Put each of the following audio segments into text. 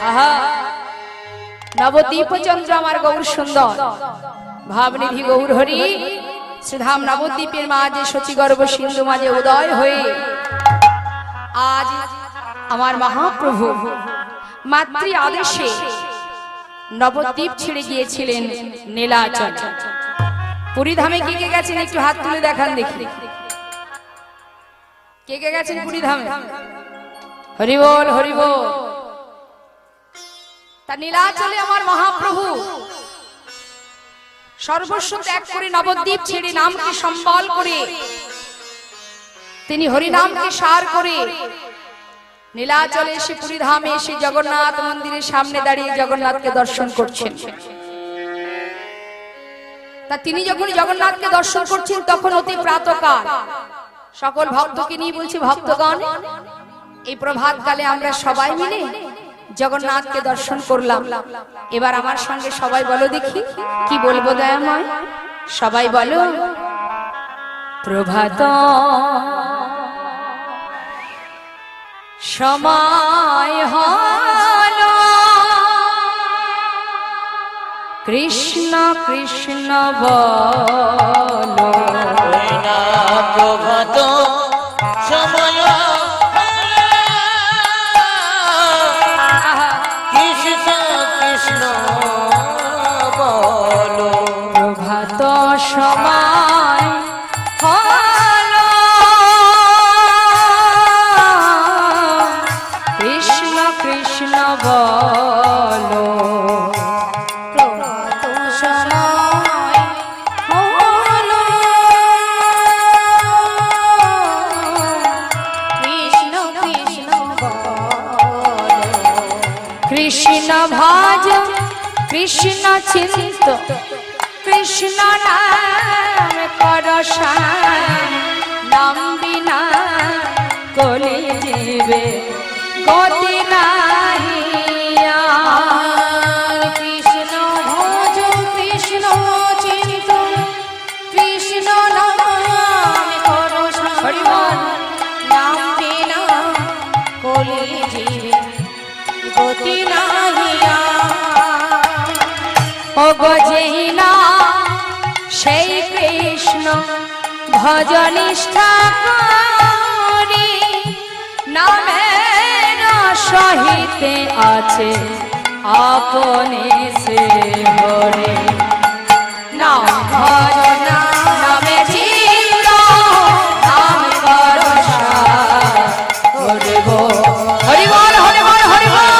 আহা নবদ্বীপ চন্দ্র আমার গৌর সুন্দর ভাবনিধি গৌর হরি শ্রীধাম নবদ্বীপের মাঝে শচীগর্ভ সিন্ধু মাঝে উদয় হয়ে আজ আমার মহাপ্রভু মাতৃ আদেশে নবদ্বীপ ছেড়ে গিয়েছিলেন নীলাচল। পুরীধামে কে কে গেছেন একটু হাত তুলে দেখান দেখি। কে কে গেছেন পুরীধামে? হরি বল হরি বল। তা নীলাচলে আমার মহাপ্রভু সর্বস্ব ত্যাগ করে নবদ্বীপ ছেড়ে নামকে সম্বল করে তিনি হরিনামকে সার করে নীলাচলে এসে পুরীধামে এসে জগন্নাথ মন্দিরের সামনে দাঁড়িয়ে জগন্নাথকে দর্শন করছেন। তা তিনি যখন জগন্নাথকে দর্শন করছেন তখন অতি প্রাতঃকাল। সকল ভক্তকে নিয়ে বলছি, ভক্তগণ এই প্রভাতকালে আমরা সবাই মিলে জগন্নাথকে দর্শন করলাম। এবার আমার সঙ্গে সবাই বলো দেখি কি বলবো দয়াময়, সবাই বলো প্রভাত সময় হলো কৃষ্ণ কৃষ্ণ বলো প্রভাত সময় কৃষ্ণ কৃষ্ণ বলো প্রভাত সময় হলো কৃষ্ণ কৃষ্ণ বলো প্রভাত সময় হলো কৃষ্ণ কৃষ্ণ বলো কৃষ্ণ ভজ কৃষ্ণ চিন্ত কৃষ্ণ নাম করসান নাম বিনা কলি জীবে গতি নাহি কৃষ্ণ ভজ কৃষ্ণ চিন্ত কৃষ্ণ নাম করসান নাম বিনা কলি জীবে গতি নাহি ও গজেনা সেই কৃষ্ণ ভজনিষ্ঠা করি নামের সহিতে আছে আপনে সে হরে নাম ভজনা নামে চিত্ত নাম করসা হরি বল হরি বল হরি বল হরি বল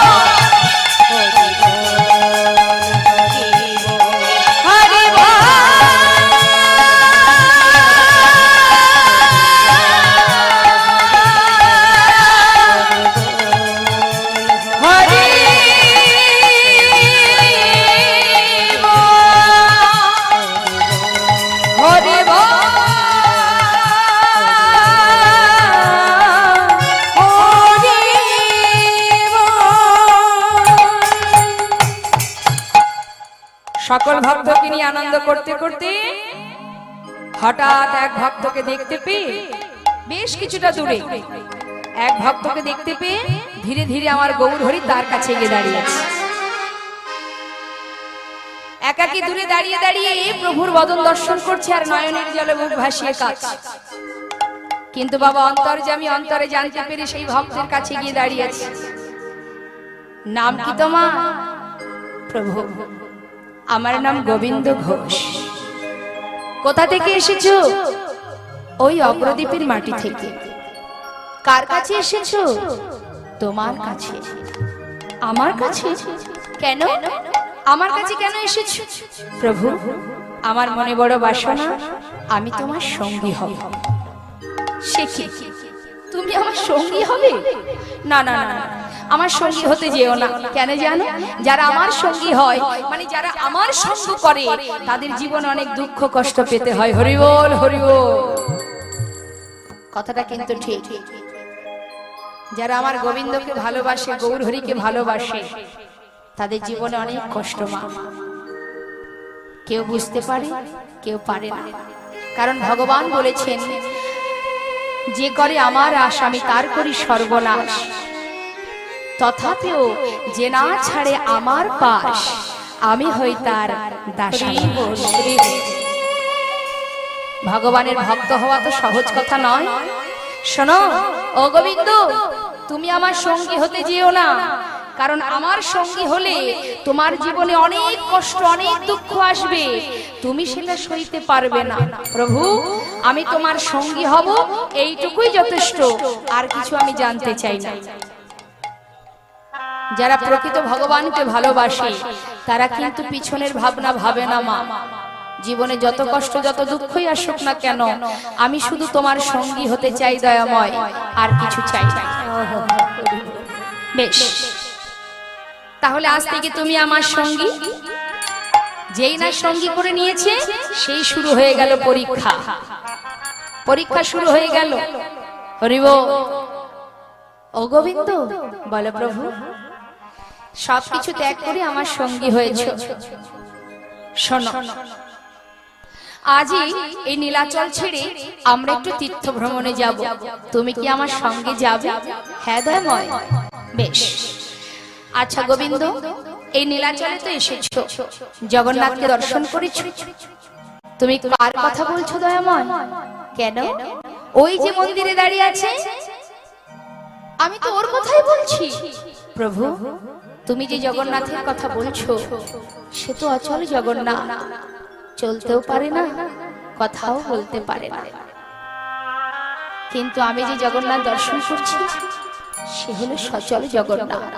সকল ভক্তকে নিয়ে আনন্দ করতে করতে হঠাৎ এক ভক্তকে দেখতে পেয়ে বেশ কিছুটা দূরে এক ভক্তকে দেখতে পেয়ে ধীরে ধীরে আমার গৌর হরি তার কাছে গিয়ে দাঁড়িয়েছে। একাকী দূরে দাঁড়িয়ে দাঁড়িয়ে প্রভুর বদন দর্শন করছে আর নয়নের জলে মুখ ভাসিয়ে কাঁদছে। কিন্তু বাবা অন্তর্যামী অন্তরে জানতে পেরে সেই ভক্তের কাছে গিয়ে দাঁড়িয়েছে। নাম কি তোমার? প্রভু আমার নাম গোবিন্দ ঘোষ। কোথা থেকে এসেছো? ওই অগ্রদ্বীপের মাটি থেকে। কার কাছে এসেছো? তোমার কাছে। আমার কাছে? কেন আমার কাছে কেন এসেছো? প্রভু আমার মনে বড় বাসনা আমি তোমার সঙ্গী হব। সে কি তুমি আমার সঙ্গী হবে? না না না আমার সঙ্গী হতে যেও না। কেন জানো? যারা আমার সঙ্গী হয় মানে যারা আমার সঙ্গ করে তাদের জীবনে অনেক দুঃখ কষ্ট পেতে হয়। হরি বল হরি বল। কথাটা কিন্তু ঠিক। যারা আমার গোবিন্দকে ভালোবাসে গৌর হরিকে ভালোবাসে তাদের জীবনে অনেক কষ্ট মা। কেউ বুঝতে পারে কেউ পারে না। কারণ ভগবান বলেছেন যে করে আমার আশা আমি তার করি সর্বনাশ। তো তথাপিও যে না ছাড়ে আমার পাশ, আমি হই তার দাসী। ভগবানের ভক্ত হওয়া তো সহজ কথা নয়। শোনো ও গোবিন্দ, তুমি আমার সঙ্গী হতে যেও না, কারণ আমার সঙ্গী হলে তোমার জীবনে অনেক কষ্ট, অনেক দুঃখ আসবে, তুমি সেটা সইতে পারবে না। প্রভু, আমি তোমার সঙ্গী হব, এইটুকুই যথেষ্ট, আর কিছু আমি জানতে চাই না। যারা প্রকৃত ভগবানকে ভালোবাসে তারা কিন্তু পিছনের ভাবনা ভাবে না। মা, জীবনে যত কষ্ট, যত দুঃখই আসুক না কেন, আমি শুধু তোমার সঙ্গী হতে চাই দয়াময়, আর কিছু চাই না। বেশ, তাহলে আজ থেকে তুমি আমার সঙ্গী। যেই না সঙ্গী করে নিয়েছে, সেই শুরু হয়ে গেল পরীক্ষা। পরীক্ষা শুরু হয়ে গেল। হরি বল। ও গোবিন্দ, বলো প্রভু, সবকিছু ত্যাগ করে আমার সঙ্গী হয়েছে। শোনো, আজই এই নীলাচল ছেড়ে আমরা একটু তীর্থ ভ্রমণে যাব, তুমি কি আমার সঙ্গে যাবে? হ্যাঁ দয়াময়। বেশ, আচ্ছা গোবিন্দ, এই নীলাচলে তো এসেছো, জগন্নাথকে দর্শন করেছো, তুমি কার কথা বলছো দয়াময়? কেন? ওই যে মন্দিরে দাঁড়িয়ে আছে, আমি তো ওর কথাই বলছি। প্রভু, তুমি যে জগন্নাথের কথা বলছো, সে তো অচল জগন্নাথ, চলতেও পারে না, কথাও বলতে পারে না। কিন্তু আমি যে জগন্নাথ দর্শন করছি, সে হলো সচল জগন্নাথ,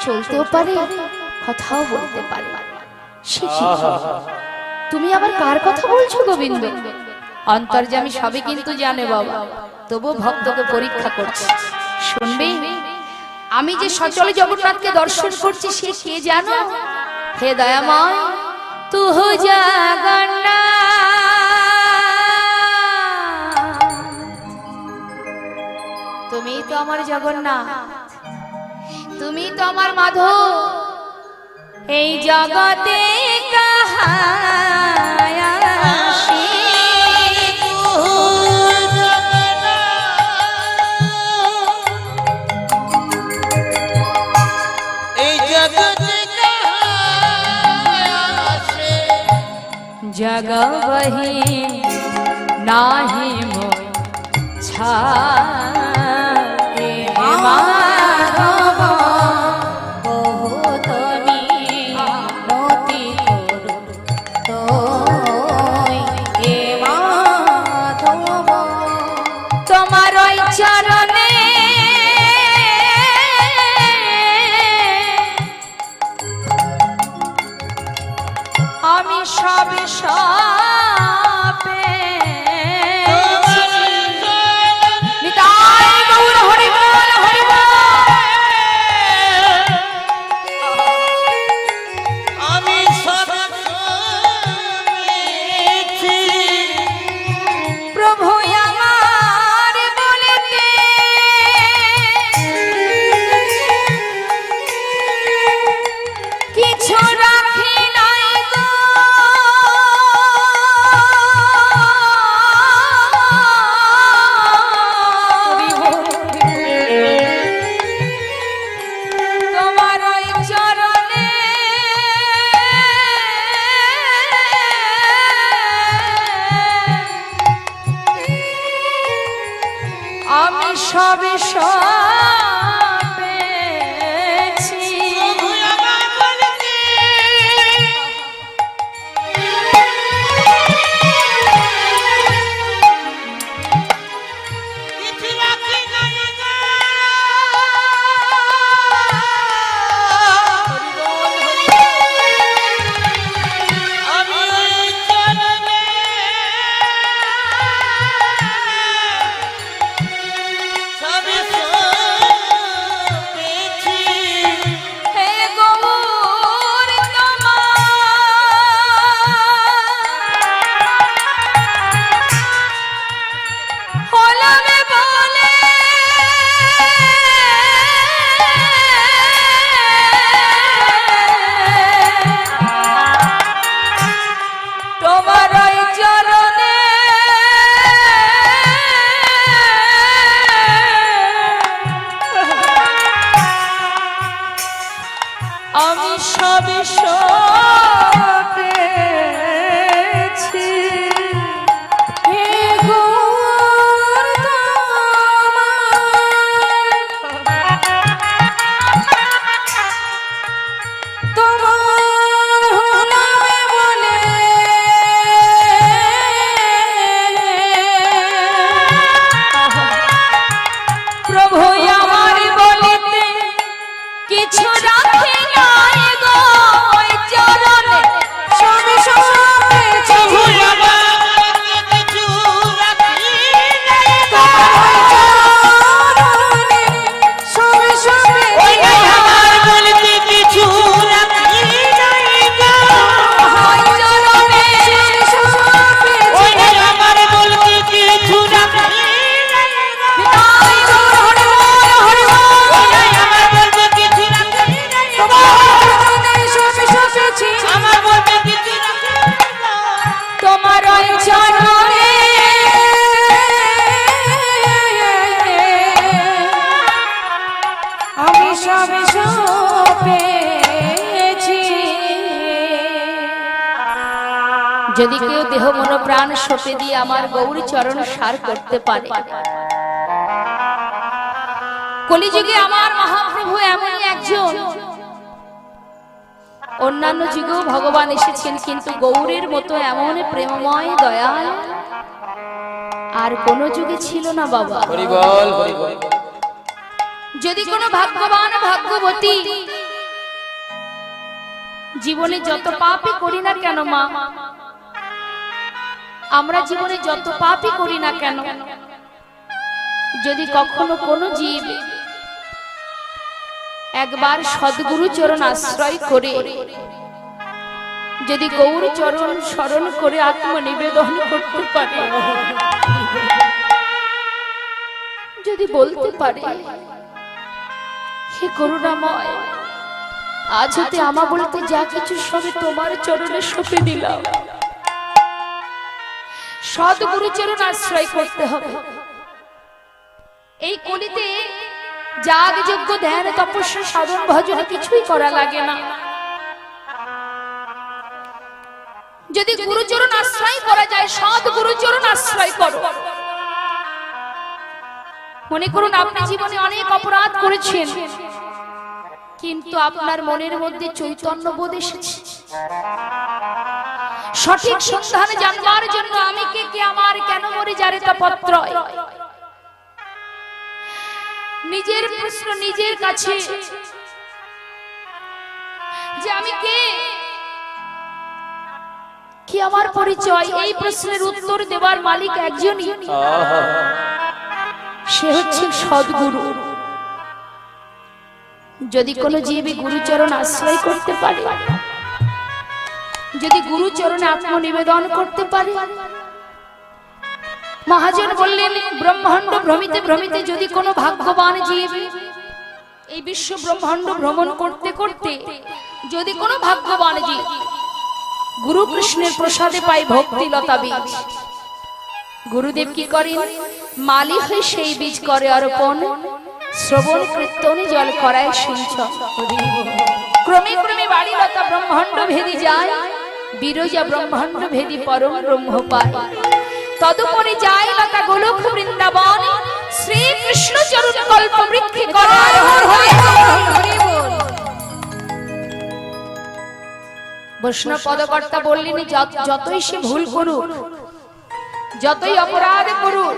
চলতেও পারে, কথাও বলতে পারে। সে কি? তুমি আবার কার কথা বলছো গোবিন্দ? অন্তর্যামী সবই কিন্তু জানে বাবা, তবু ভক্তকে পরীক্ষা করছে। শুনবে, আমি যে সচল জগন্নাথকে দর্শন করছি, সে কে জানো? হে দয়াময়, তুহ জগন্নাথ, তুমি তো আমার জগন্নাথ, তুমি তো আমার মাধব, এই জগতে কাহায় আসে जगवही नाही मोय छाए माधव बहुत मिनती करो तोय हे माधव তোমার ওই চরণে আমি সবে সবে নিতাই গৌর হরি বল, হরি বল। আমি সবে সবেছি প্রভু আমার বলেতে কিছু রাখি নাই গো, তোমার ওই চরণে আমি সবে সবেছি। সবে আমি সবে সপেছি হে গৌর তোমার নামে বলে প্রভু আমার বলিতে কিছু রাখে নাই গো ওই চরণে সবে সপেছি তোমার ওই চরণে আমি সবে সপেছি। যদি কেউ দেহ মন প্রাণ সপে দিয়ে আমার গৌরী চরণ সার করতে পারে, কলিযুগে আমার মহাপ্রভু এমনই একজন। অন্যান্য যুগেও ভগবান এসেছেন, কিন্তু গৌরের মতো এমন প্রেমময় দয়াল আর কোন যুগে ছিল না বাবা। যদি কোনো ভাগ্যবান ভাগ্যবতী জীবনে যত পাপই করি না কেন মা, আমরা জীবনে যত পাপই করি না কেন, যদি কখনো কোনো জীব একবার সদ্গুরু চরণ আশ্রয় করে যদি গৌর চরণ স্মরণ করে আত্মনিবেদন করতে পারে, যদি বলতে পারে হে করুণাময়, আজ হতে আমা বলতে যা কিছু সবে তোমার চরণে সঁপে দিলাম, সদ্গুরু চরণ আশ্রয় করতে হবে। এই কলিতে যাগ যজ্ঞ ধ্যান তপস্যা সাধন ভজন কিছুই করা লাগে না। যদি গুরুচরণ আশ্রয় করা যায়, সৎ গুরুচরণ আশ্রয় করো। মনে করুন আপনি জীবনে অনেক অপরাধ করেছেন, কিন্তু আপনার মনের মধ্যে চৈতন্য বোধ এসেছে, সঠিক সন্ধান জানবার জন্য আমি কে কে আমার কেন মরে যারে তা পত্র, নিজের প্রশ্ন নিজের কাছে যে আমি কে, কি আমার পরিচয়, এই প্রশ্নের উত্তর দেবার মালিক একজনই, সে হচ্ছে সদ্গুরু। যদি কোনো জীবী গুরুচরণ আশ্রয় করতে পারে, যদি গুরুচরণে আত্মনিবেদন করতে পারে, মহাজন বললেন ব্রহ্মাণ্ড ভ্রমিতে ভ্রমিতে যদি কোনো ভাগ্যবান জীব এই বিশ্ব ব্রহ্মাণ্ড ভ্রমণ করতে করতে যদি কোনো ভাগ্যবান জীব গুরু কৃষ্ণের প্রসাদে পায় ভক্তিলতা বীজ, গুরুদেব কি করেন, মালি হয়ে সেই বীজ করে অর্পণ, শ্রবণ কীর্তনে জল করায় সিঞ্চন। ক্রমে ক্রমে বাড়ি লতা ব্রহ্মাণ্ড ভেদি যায়, বিরজা ব্রহ্মাণ্ড ভেদি পরম ব্রহ্ম পায়। তদুপরি যায় লতা গোলক বৃন্দাবন, শ্রীকৃষ্ণ চরণ কল্প বৃক্ষে করার বৈষ্ণব পদকর্তা বললেন যতই সে ভুল করুক, যতই অপরাধ করুক,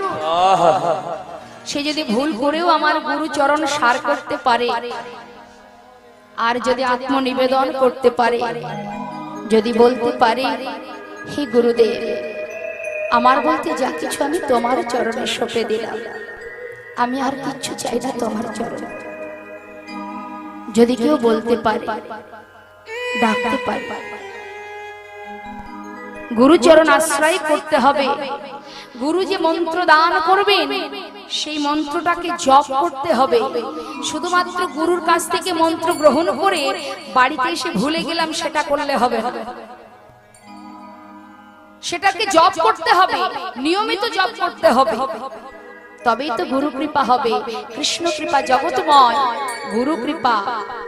সে যদি ভুল করেও আমার গুরু চরণ সার করতে পারে, আর যদি আত্মনিবেদন করতে পারে, যদি বলতে পারে হে গুরুদেব আমার বলতে যা কিছু আমি তোমার চরণে সঁপে দিলাম, আমি আর কিচ্ছু চাই না তোমার চরণ, যদি কেউ বলতে পারে, ডাকতে পারে, গুরুচরণ আশ্রয় করতে হবে। গুরু যে মন্ত্র দান করবেন সেই মন্ত্রটাকে জপ করতে হবে। শুধুমাত্র গুরুর কাছ থেকে মন্ত্র গ্রহণ করে বাড়িতে এসে ভুলে গেলাম সেটা করলে হবে না, সেটাকে জপ করতে হবে, নিয়মিত জপ করতে হবে। তবেই তো গুরু কৃপা হবে। কৃষ্ণ কৃপা জগৎময়, গুরু কৃপা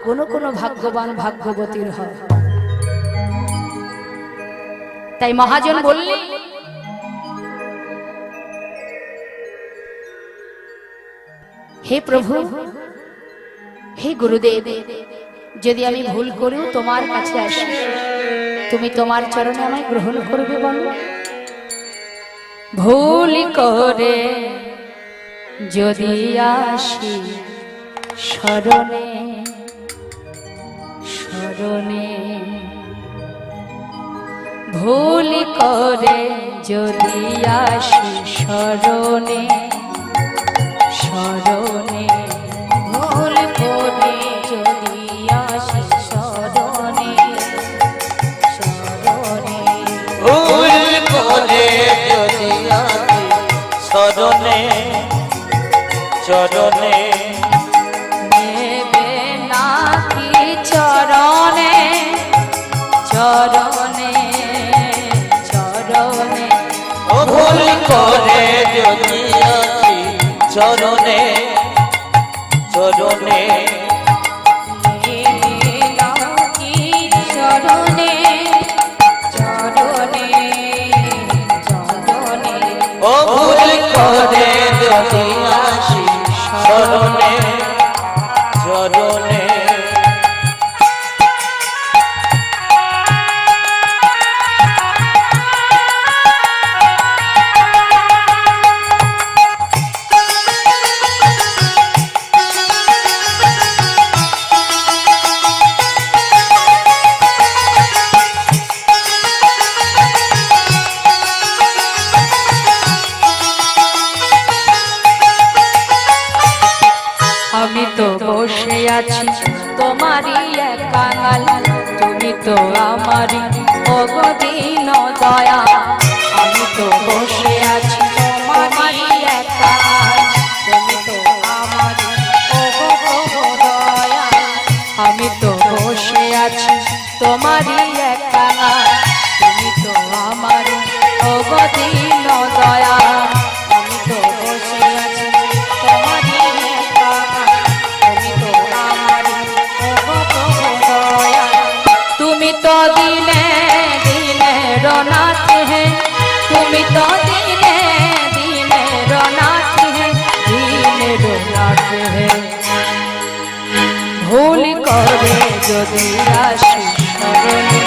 কোন কোন ভাগ্যবান ভাগ্যবতীর হয়। তাই মহাজন বললেন, হে প্রভু, হে গুরুদেব, যদি আমি ভুল করেও তোমার কাছে আসি, তুমি তোমার চরণে আমায় গ্রহণ করবে বলো? ভুল করে যদি আসি শরণে শরণে, ভুল করে যদি আসি শরণে শরণে, ভুল করে যদি আসি শরণে শরণে, ভুল করে যদি আসি শরণে চরণে, নেবে নাকি চরণে চরণে চরণে, ও ভুল করে যদি আসি চরণে চরণে, নেবে নাকি চরণে চরণে চরণে, ও ভুল করে যদি আসি শরণে চরণে, আমি তো বসে আছি তোমারই এক কাঙাল, তুমি তো আমারই অগদিন দয়া। আমি তো বসে আছি তোমারই এক কাঙাল, তুমি তো আমারই দয়া। আমি তো বসে আছি তোমারই এক কাঙাল, তুমি তো আমারই অগদিন দয়া। আমি তো বসে আছি তোমারই এক কাঙাল, তুমি তো আমারই দয়া। তুমি তো দিনে দিনে রনাতে हैं, তুমি তো দিনে দিনে রনাতে हैं, দিনে রনাতে हैं। ভুল করে যদি আসি শরণে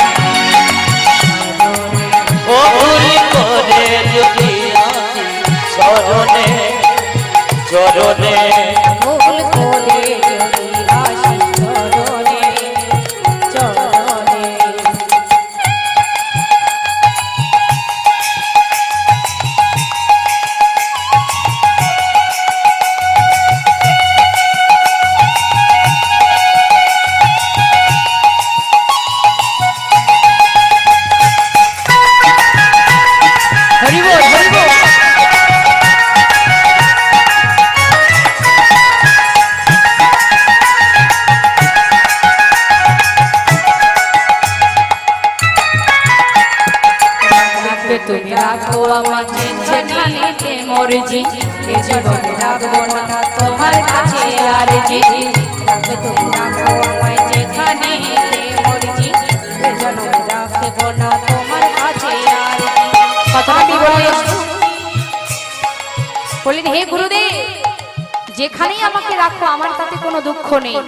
শরণে, ও ভুল করে যদি আসি চরণে চরণে, ভুল করে যদি আসি চরণে চরণে। হরি বল হরি বল। তুমি রাখো আমার যেখানেতে মরজি, এ জীবনে রাখবো না তোমার কাছে আর জি। তুমি রাখো আমায় যেখানেতে মরজি, এ জন্মে রাখবো না তোমার কাছে আর জি। কথাটি বললেন, হে গুরুদেব, যেখানেই আমাকে রাখো আমার তাতে কোনো দুঃখ নেই।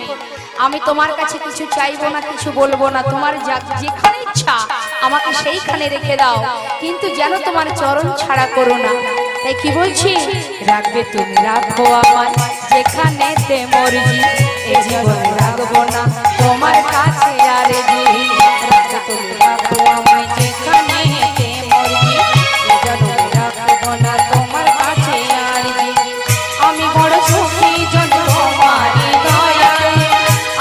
আমি তোমার কাছে কিছু চাইবো না, কিছু বলবো না। তোমার যেখানে ইচ্ছা আমাকে সেইখানে রেখে দাও, কিন্তু যেন তোমার চরণ ছাড়া করো না। তাই কি বলছি, রাখবে তুমি রাখো আমায় যেখানেতে মরজি, এ জীবনে রাখবো না তোমার কাছে আর জি। রাখবে তুমি রাখো আমায় যেখানেতে মরজি, এ জন্মে রাখবো না তোমার কাছে আর জি। আমি বড় সুখী জন তোমারি দয়াতে,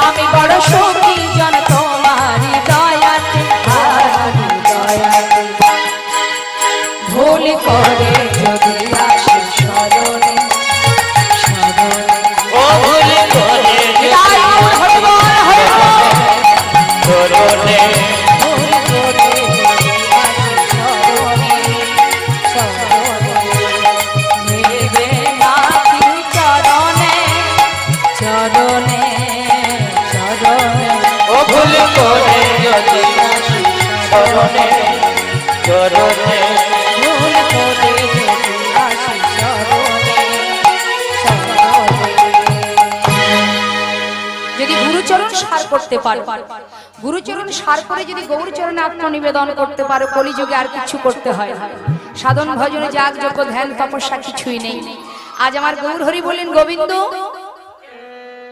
আমি বড় সুখী জন তোমারি দয়াতে, দয়াতে। ভুল করে যদি আসি শরণে শরণে, ও ভুল করে যদি হরি বল হরি চরণে চরণে ভুল করে যদি আসি শরণে শরণে। যদি গুরুচরণ সার করতে পারো, গুরুচরণ সার করে যদি গৌরচরণে আত্মনিবেদন করতে পারো, কলিযুগে আর কিছু করতে হয় না। সাধন ভজনে যাগ যজ্ঞ ধ্যান তপস্যা কিছুই নেই। আজ আমার গৌর হরি বললেন, গোবিন্দ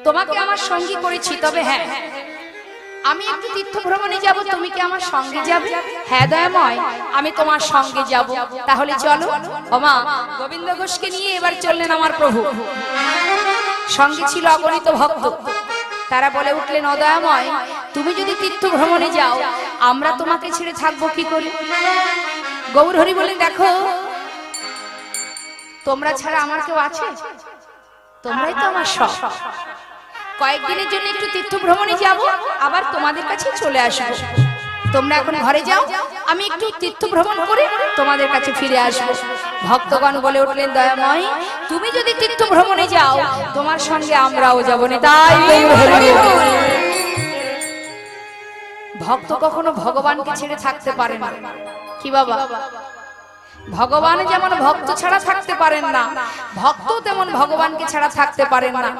তোমাকে আমার সঙ্গী করেছি, তবে হ্যাঁ আমি একটু তীর্থ ভ্রমণে যাব, তুমি কি আমার সঙ্গে যাবে? হ্যাঁ দয়াময়, আমি তোমার সঙ্গে যাব, তাহলে চলো। ওমা গোবিন্দ ঘোষকে নিয়ে এবার চললেন আমার প্রভু। সঙ্গে ছিল অগণিত ভক্ত। তারা বলে উঠলেন, অদয়াময় তুমি যদি তীর্থ ভ্রমণে যাও, আমরা তোমাকে ছেড়ে থাকবো কি করে? গৌর হরি বলেন, দেখো তোমরা ছাড়া আমার কেউ আছে? তোমরাই তো আমার সব। কয়েকদিনের জন্য একটু তীর্থ ভ্রমণে যাব, আবার তোমাদের কাছে চলে আসবো। তোমরা এখন ঘরে যাও, আমি একটু তীর্থ ভ্রমণ করে তোমাদের কাছে ফিরে আসবো। ভক্তগণ বলে উঠলেন, দয়াময় তুমি যদি তীর্থ ভ্রমণে যাও, তোমার সঙ্গে আমরাও যাবো না। তাই ভক্ত কখনো ভগবানকে ছেড়ে থাকতে পারে না। কি বাবা, ভগবান যেমন ভক্ত ছাড়া থাকতে পারেন না, ভক্ত তেমন ভগবানকে ছাড়া থাকতে পারেন না।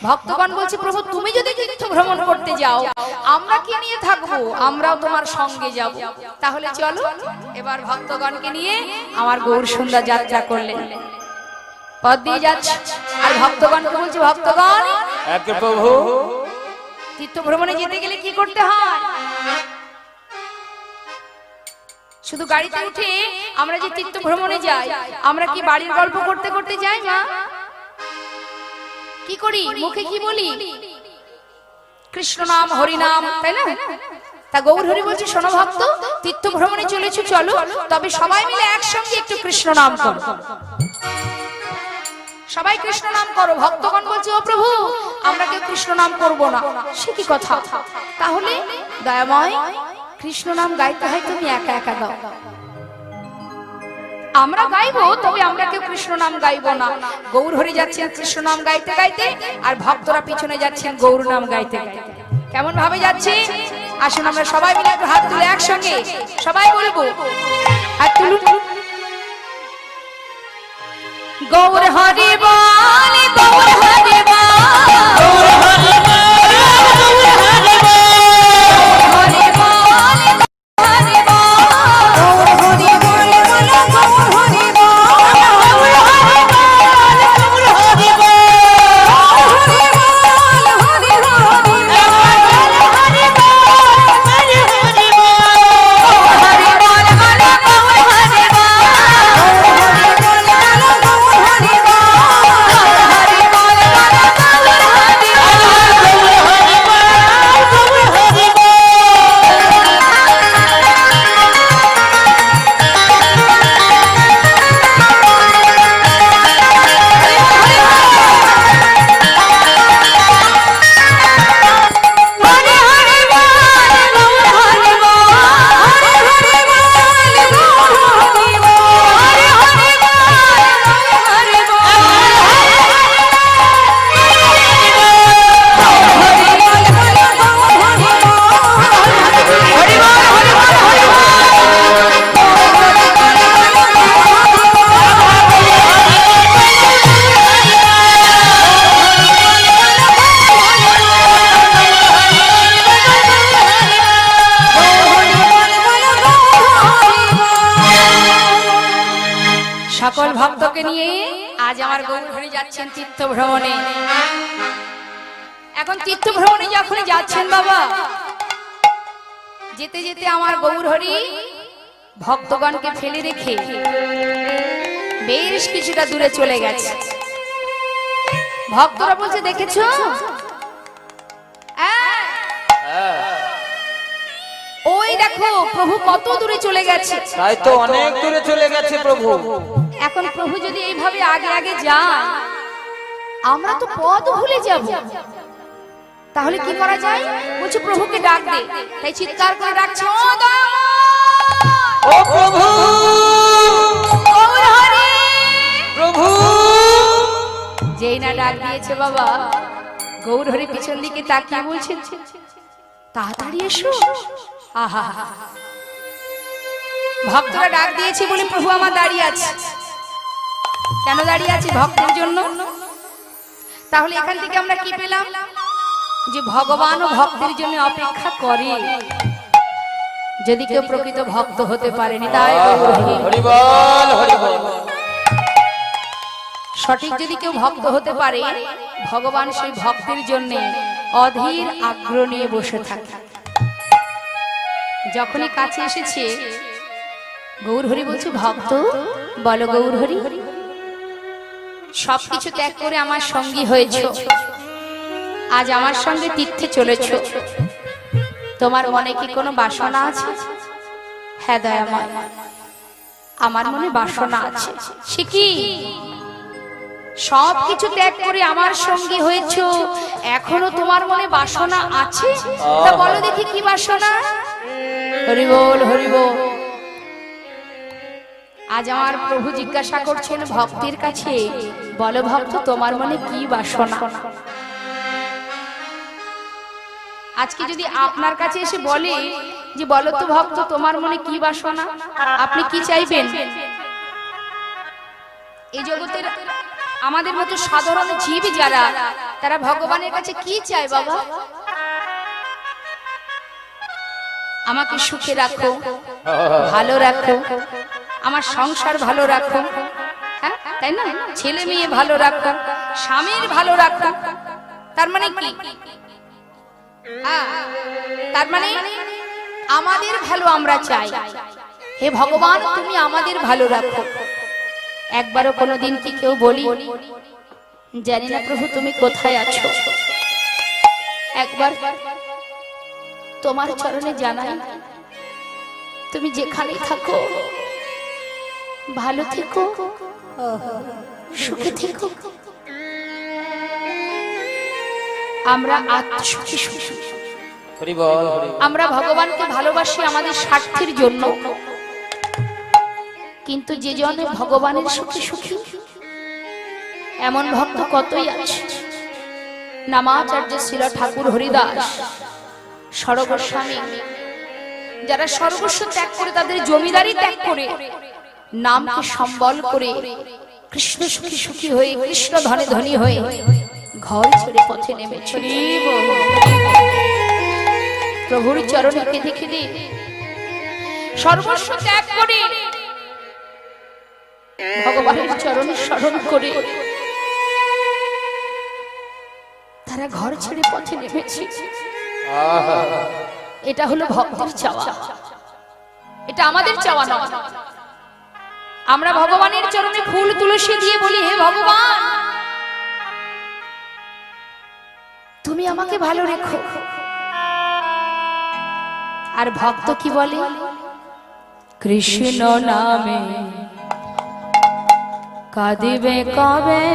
ভক্তগণ বলছে, প্রভু তুমি যদি তীর্থ ভ্রমণ করতে যাও, আমরা কি নিয়ে থাকবো? আমরাও তোমার সঙ্গে যাব, তাহলে চলো। এবার ভক্তগণকে নিয়ে আমার গৌর সন্ধ্যা যাত্রা করলেন, পথ দিয়ে যাচ্ছে। আর ভক্তগণকে বলছে, ভক্তগণ প্রভু তীর্থ ভ্রমণে যেতে গেলে কি করতে হয়? শুধু গাড়িতে উঠে আমরা যে তীর্থ ভ্রমণে যাই, আমরা কি বাড়ির গল্প করতে করতে যাই? মা কি করি, মুখে কি বলি? কৃষ্ণ নাম হরি নাম, তাই না? তা গৌর হরি বলছে, শোনো ভক্ত, তীর্থ ভ্রমণে চলেছো, চলো, তবে সবাই মিলে একসঙ্গে একটু কৃষ্ণ নাম করো। সবাই কৃষ্ণ নাম করো। ভক্তগণ বলছে, ও প্রভু আমরা কেউ কৃষ্ণ নাম করবো না। সে কি কথা? তাহলে দয়াময় কৃষ্ণ নাম গাইতে হয়, তুমি একা একা গাও। আমরা গাইবো, তবে আমরা কেউ কৃষ্ণ নাম গাইবো না। গৌর হরি যাচ্ছেন কৃষ্ণ নাম গাইতে গাইতে, আর ভক্তরা পিছনে যাচ্ছেন গৌর নাম গাইতে গাইতে। কেমন ভাবে যাচ্ছে? আসুন আমরা সবাই মিলে একটু হাত তুলে একসঙ্গে সবাই বলবো, হাত তুলুন। গৌর হরি বল, গৌর হরি বল, গৌর হরি বল, হরি বল, হরি বল, হরি বল, গৌর হরি বল, বলো গৌর হরি বল, গৌর হরি বল, গৌর হরি বল, হরি বল, হরি হরি বল, হরি বল, হরি বল, হরি হরি বল, হরি বল, হরি গৌর হরি বল, সকল ভক্তকে নিয়ে আজ আমার গৌর হরি যাচ্ছেন তীর্থ ভ্রমণে। এখন তীর্থ ভ্রমণে যখন যাচ্ছেন বাবা, যেতে যেতে আমার গৌর হরি ভক্তগণকে ফেলে রেখে বেশ কিছুটা দূরে চলে গেছে। ভক্তরা বলছে, দেখেছো ওই দেখো প্রভু কত দূরে চলে গেছে। তাই তো অনেক দূরে চলে গেছে প্রভু। এখন প্রভু যদি এইভাবে আগে আগে যায়, আমরা তো পথ ভুলে যাব। তাহলে কি করা যায়? বলছে প্রভুকে ডাক দে। তাই চিৎকার করে ডাকছে, ও দয়াময়, ও প্রভু, গৌর হরি প্রভু। যেই না ডাক দিয়েছে বাবা, গৌর হরি পিছন দিকে তাকিয়ে বলছেন, তাড়াতাড়ি এসো। আহা, ভক্তরা ডাক দিয়েছে বলে প্রভু আমার দাঁড়িয়ে আছে। কেন দাঁড়িয়ে আছে? ভক্তের জন্য। তাহলে এখান থেকে আমরা কি পেলাম? যে ভগবানও ভক্তের জন্য অপেক্ষা করে, যদি কেউ প্রকৃত ভক্ত হতে পারেনি। তাই হরি বল হরি বল। সঠিক যদি কেউ ভক্ত হতে পারে, ভগবান সেই ভক্তের জন্য অধীর আগ্রহ নিয়ে বসে থাকে। যখনই কাছে এসেছে, গৌর হরি বলছে, ভক্ত বলো গৌর হরি, সবকিছু ত্যাগ করে আমার সঙ্গী হয়েছ, আজ আমার সঙ্গে তীর্থে চলেছ, তোমার মনে কি কোনো বাসনা আছে? হ্যাঁ দয়াময়, আমার মনে বাসনা আছে। সে কি? সবকিছু ত্যাগ করে আমার সঙ্গী হয়েছ, এখনো তোমার মনে বাসনা আছে? তা বলো দেখি কি বাসনা? হরি বল হরি বল। আজ আমার প্রভু জিজ্ঞাসা করছেন ভক্তের কাছে, বলো ভক্ত তোমার মনে কি বাসনা? আজকে যদি আপনার কাছে এসে বলে যে বলো তো ভক্ত তোমার মনে কি বাসনা, আপনি কি চাইবেন? এই জগতের আমাদের মতো সাধারণ জীব যারা, তারা ভগবানের কাছে কি চায়? বাবা আমাকে সুখে রাখো, ভালো রাখো, আমার সংসার ভালো রাখো, হ্যাঁ তাই না? ছেলে মেয়ে ভালো রাখো, স্বামীর ভালো রাখো। তার মানে কি? তার মানে আমাদের ভালো আমরা চাই। হে ভগবান তুমি আমাদের ভালো রাখো। একবারও কোনোদিন কি কেউ বলি জানি না প্রভু তুমি কোথায় আছো? একবার তোমার চরণে জানাই, তুমি যেখানেই থাকো ভালো থেকো, সুখে থেকো। আমরা আত্মসুখী সুখী। হরি বল হরি বল। আমরা ভগবানকে ভালোবাসি আমাদের স্বার্থের জন্য, কিন্তু যে জনে ভগবানের সুখী সুখী এমন ভক্ত কতই আছে। নামাচার্য শ্রীল ঠাকুর হরিদাস সর্বস্বামী, যারা সর্বস্ব ত্যাগ করে, তাদের জমিদারি ত্যাগ করে, নামকে সম্বল করে, কৃষ্ণ সুখী সুখী হয়ে, কৃষ্ণ ধনে ধনী হয়ে ঘর ছেড়ে পথে নেমেছে। প্রভুর চরণে কেঁদে কেঁদে সর্বস্ব ত্যাগ করে, ভগবানের চরণে স্মরণ করে তারা ঘর ছেড়ে পথে নেমেছে। এটা হলো ভক্তের চাওয়া, এটা আমাদের চাওয়া নয়। আমরা ভগবানের চরণে ফুল তুলসী দিয়ে বলি, হে ভগবান তুমি আমাকে ভালো রেখো। আর ভক্ত কি বলে? কৃষ্ণ নামে কাঁদিবে কবে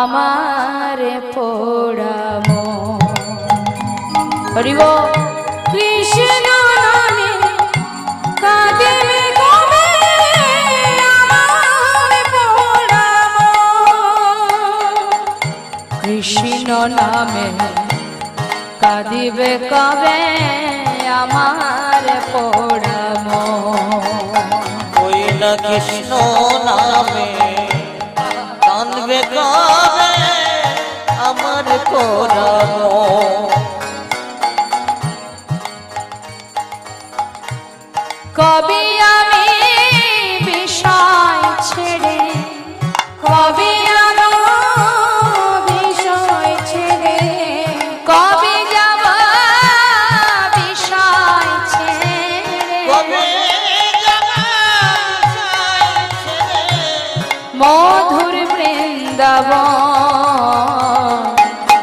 আমার পোড়াম। হরি বল। কৃষ্ণ নামে কাঁদিবে কবে আমার পোড়াম, কৃষ্ণ নামে কাঁদিবে কবে আমার পোড়াম। ওই না কৃষ্ণ নামে কাঁদবে কবে আমার পোড়াম। কবে আমি বিষয় ছেড়ে, কবে আমি বিষয় ছেড়ে, কবে যাব বিষয় ছেড়ে, কবে মধুর বৃন্দাবন।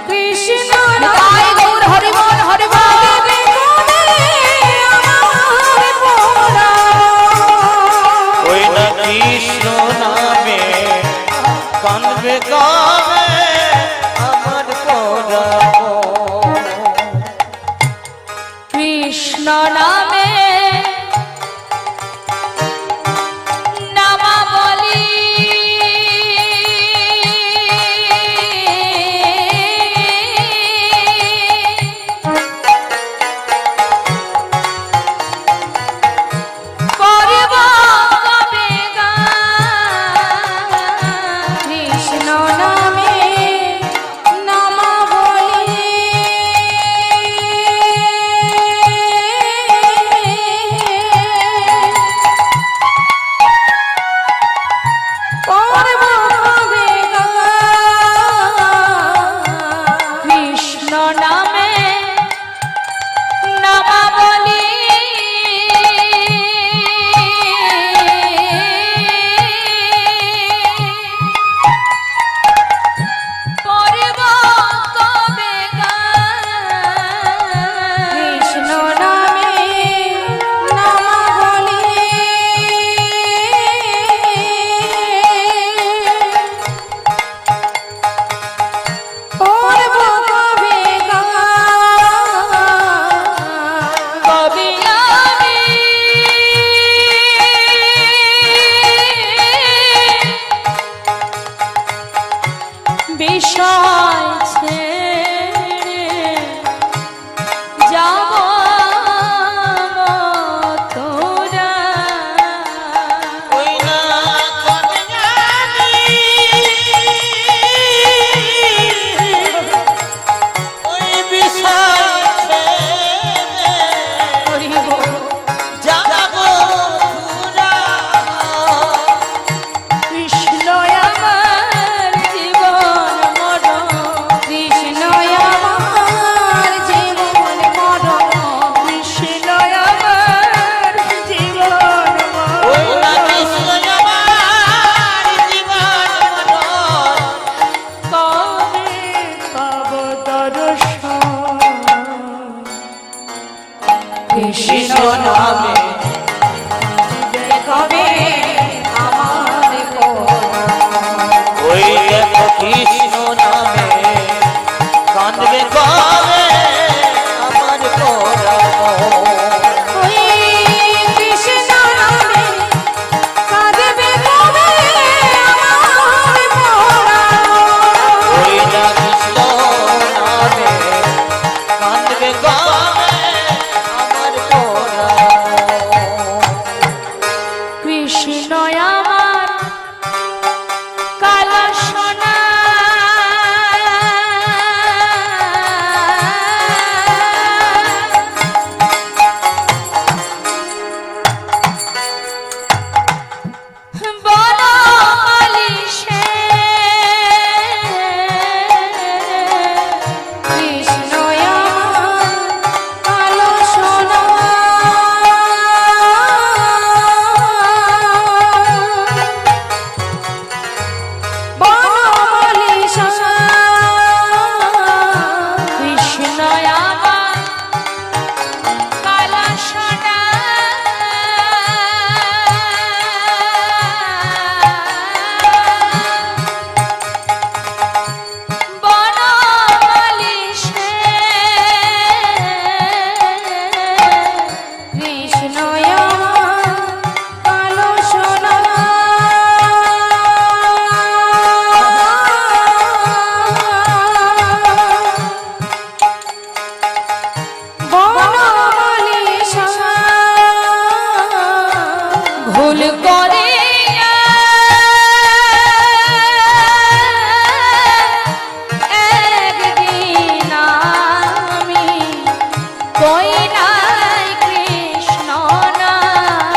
কৃষ্ণ নিতাই গৌর হরি বল হরি বল। ওই না কৃষ্ণ নামে কাঁদবে কবে আমার পোড়াম। কৃষ্ণ নামে নামাবলী কৃষ্ণ নামে কবে আমার ওই দেখো কৃষ্ণ নামে কাঁদবে কবে আমার পরাণ। ওই কৃষ্ণ নামে কাঁদবে কবে আমার পরাণ। ওই না কৃষ্ণ নামে কাঁদবে কবে আমার পরাণ। কৃষ্ণ আমার কালা সোনা বনমালী সে কৃষ্ণ আমার কালো সোনা বনমালী সোনা কৃষ্ণ আমার কালা সোনা বনমালী সে কৃষ্ণ আমার কালো সোনা বনমালী সোনা ভুল করে একদিন আমি কই নাই কৃষ্ণ না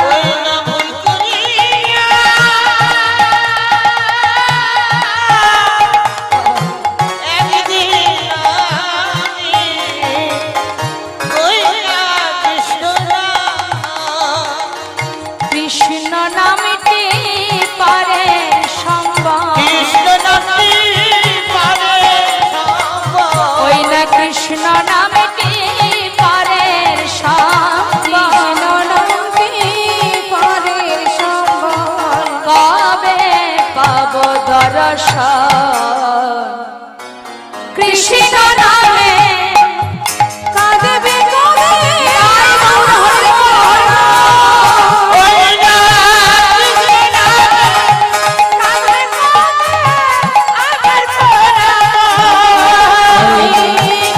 ওই না ভুল করিয়া একদিন আমি ওই না কৃষ্ণ নাম। কৃষ্ণ নামটি পারে সম্ভব কৃষ্ণ নামটি পারে সম্ভব। ওই না কৃষ্ণ নামটি পারে সম্ভব কৃষ্ণ নামটি পারে সম্বল কবে পাব দর্শন কৃষ্ণ নামে কাঁদবে কবে ওই না কৃষ্ণ নামে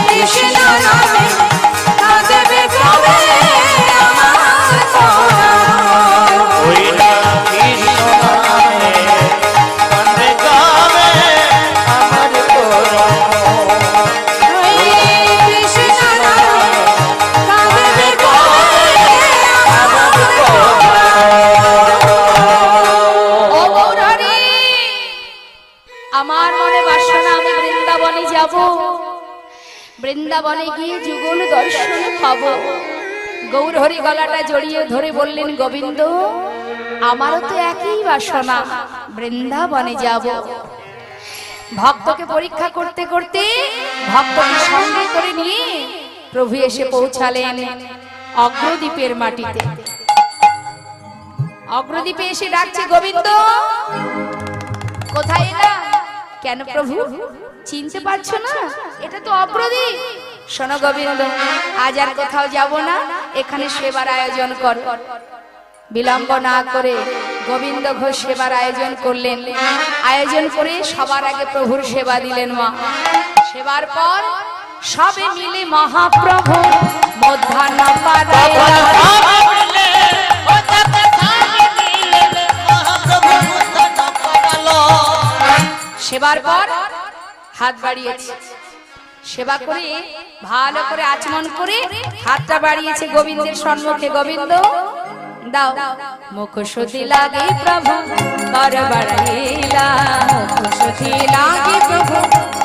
কৃষ্ণ নামে কাঁদবে কবে আমার পরাণ। ওই না কৃষ্ণ নামে কাঁদবে কবে আমার পরাণ। কৃষ্ণ নামে কাঁদবে কবে আমার ও গৌরহরি আমার মনে বাসনা আমি বৃন্দাবনে যাব বৃন্দাবনে গিয়ে যুগল দর্শন পাবো গৌরহরি গলাটা জড়িয়ে ধরে বললেন গোবিন্দ আমারও তো একই বাসনা বৃন্দাবনে যাব ভক্তকে পরীক্ষা করতে করতে ভক্তকে সঙ্গে করে নিয়ে প্রভু এসে পৌঁছালেন অগ্রদ্বীপের মাটিতে অগ্রদ্বীপে এসে ডাকছে গোবিন্দ কোথায় এলা কেন প্রভু চিনতে পারছো না এটা তো অগ্রদ্বীপ শোনো গোবিন্দ আজ আর কোথাও যাব না এখানে সেবার আয়োজন কর বিলম্ব না করে গোবিন্দ ঘোষ সেবার আয়োজন করলেন আয়োজন করে সবার আগে প্রভুর সেবা দিলেন মা সেবার পর সবে মিলে মহাপ্রভু মধ্যাহ্ন পাড়ায় সেবার পর হাত বাড়িয়েছে সেবা করে ভালো করে আচমন করে হাতটা বাড়িয়েছে গোবিন্দের সম্মুখে গোবিন্দ দাও মুখশুদ্ধি লাগে প্রভু কর বাড়াইলা মুখশুদ্ধি লাগে প্রভু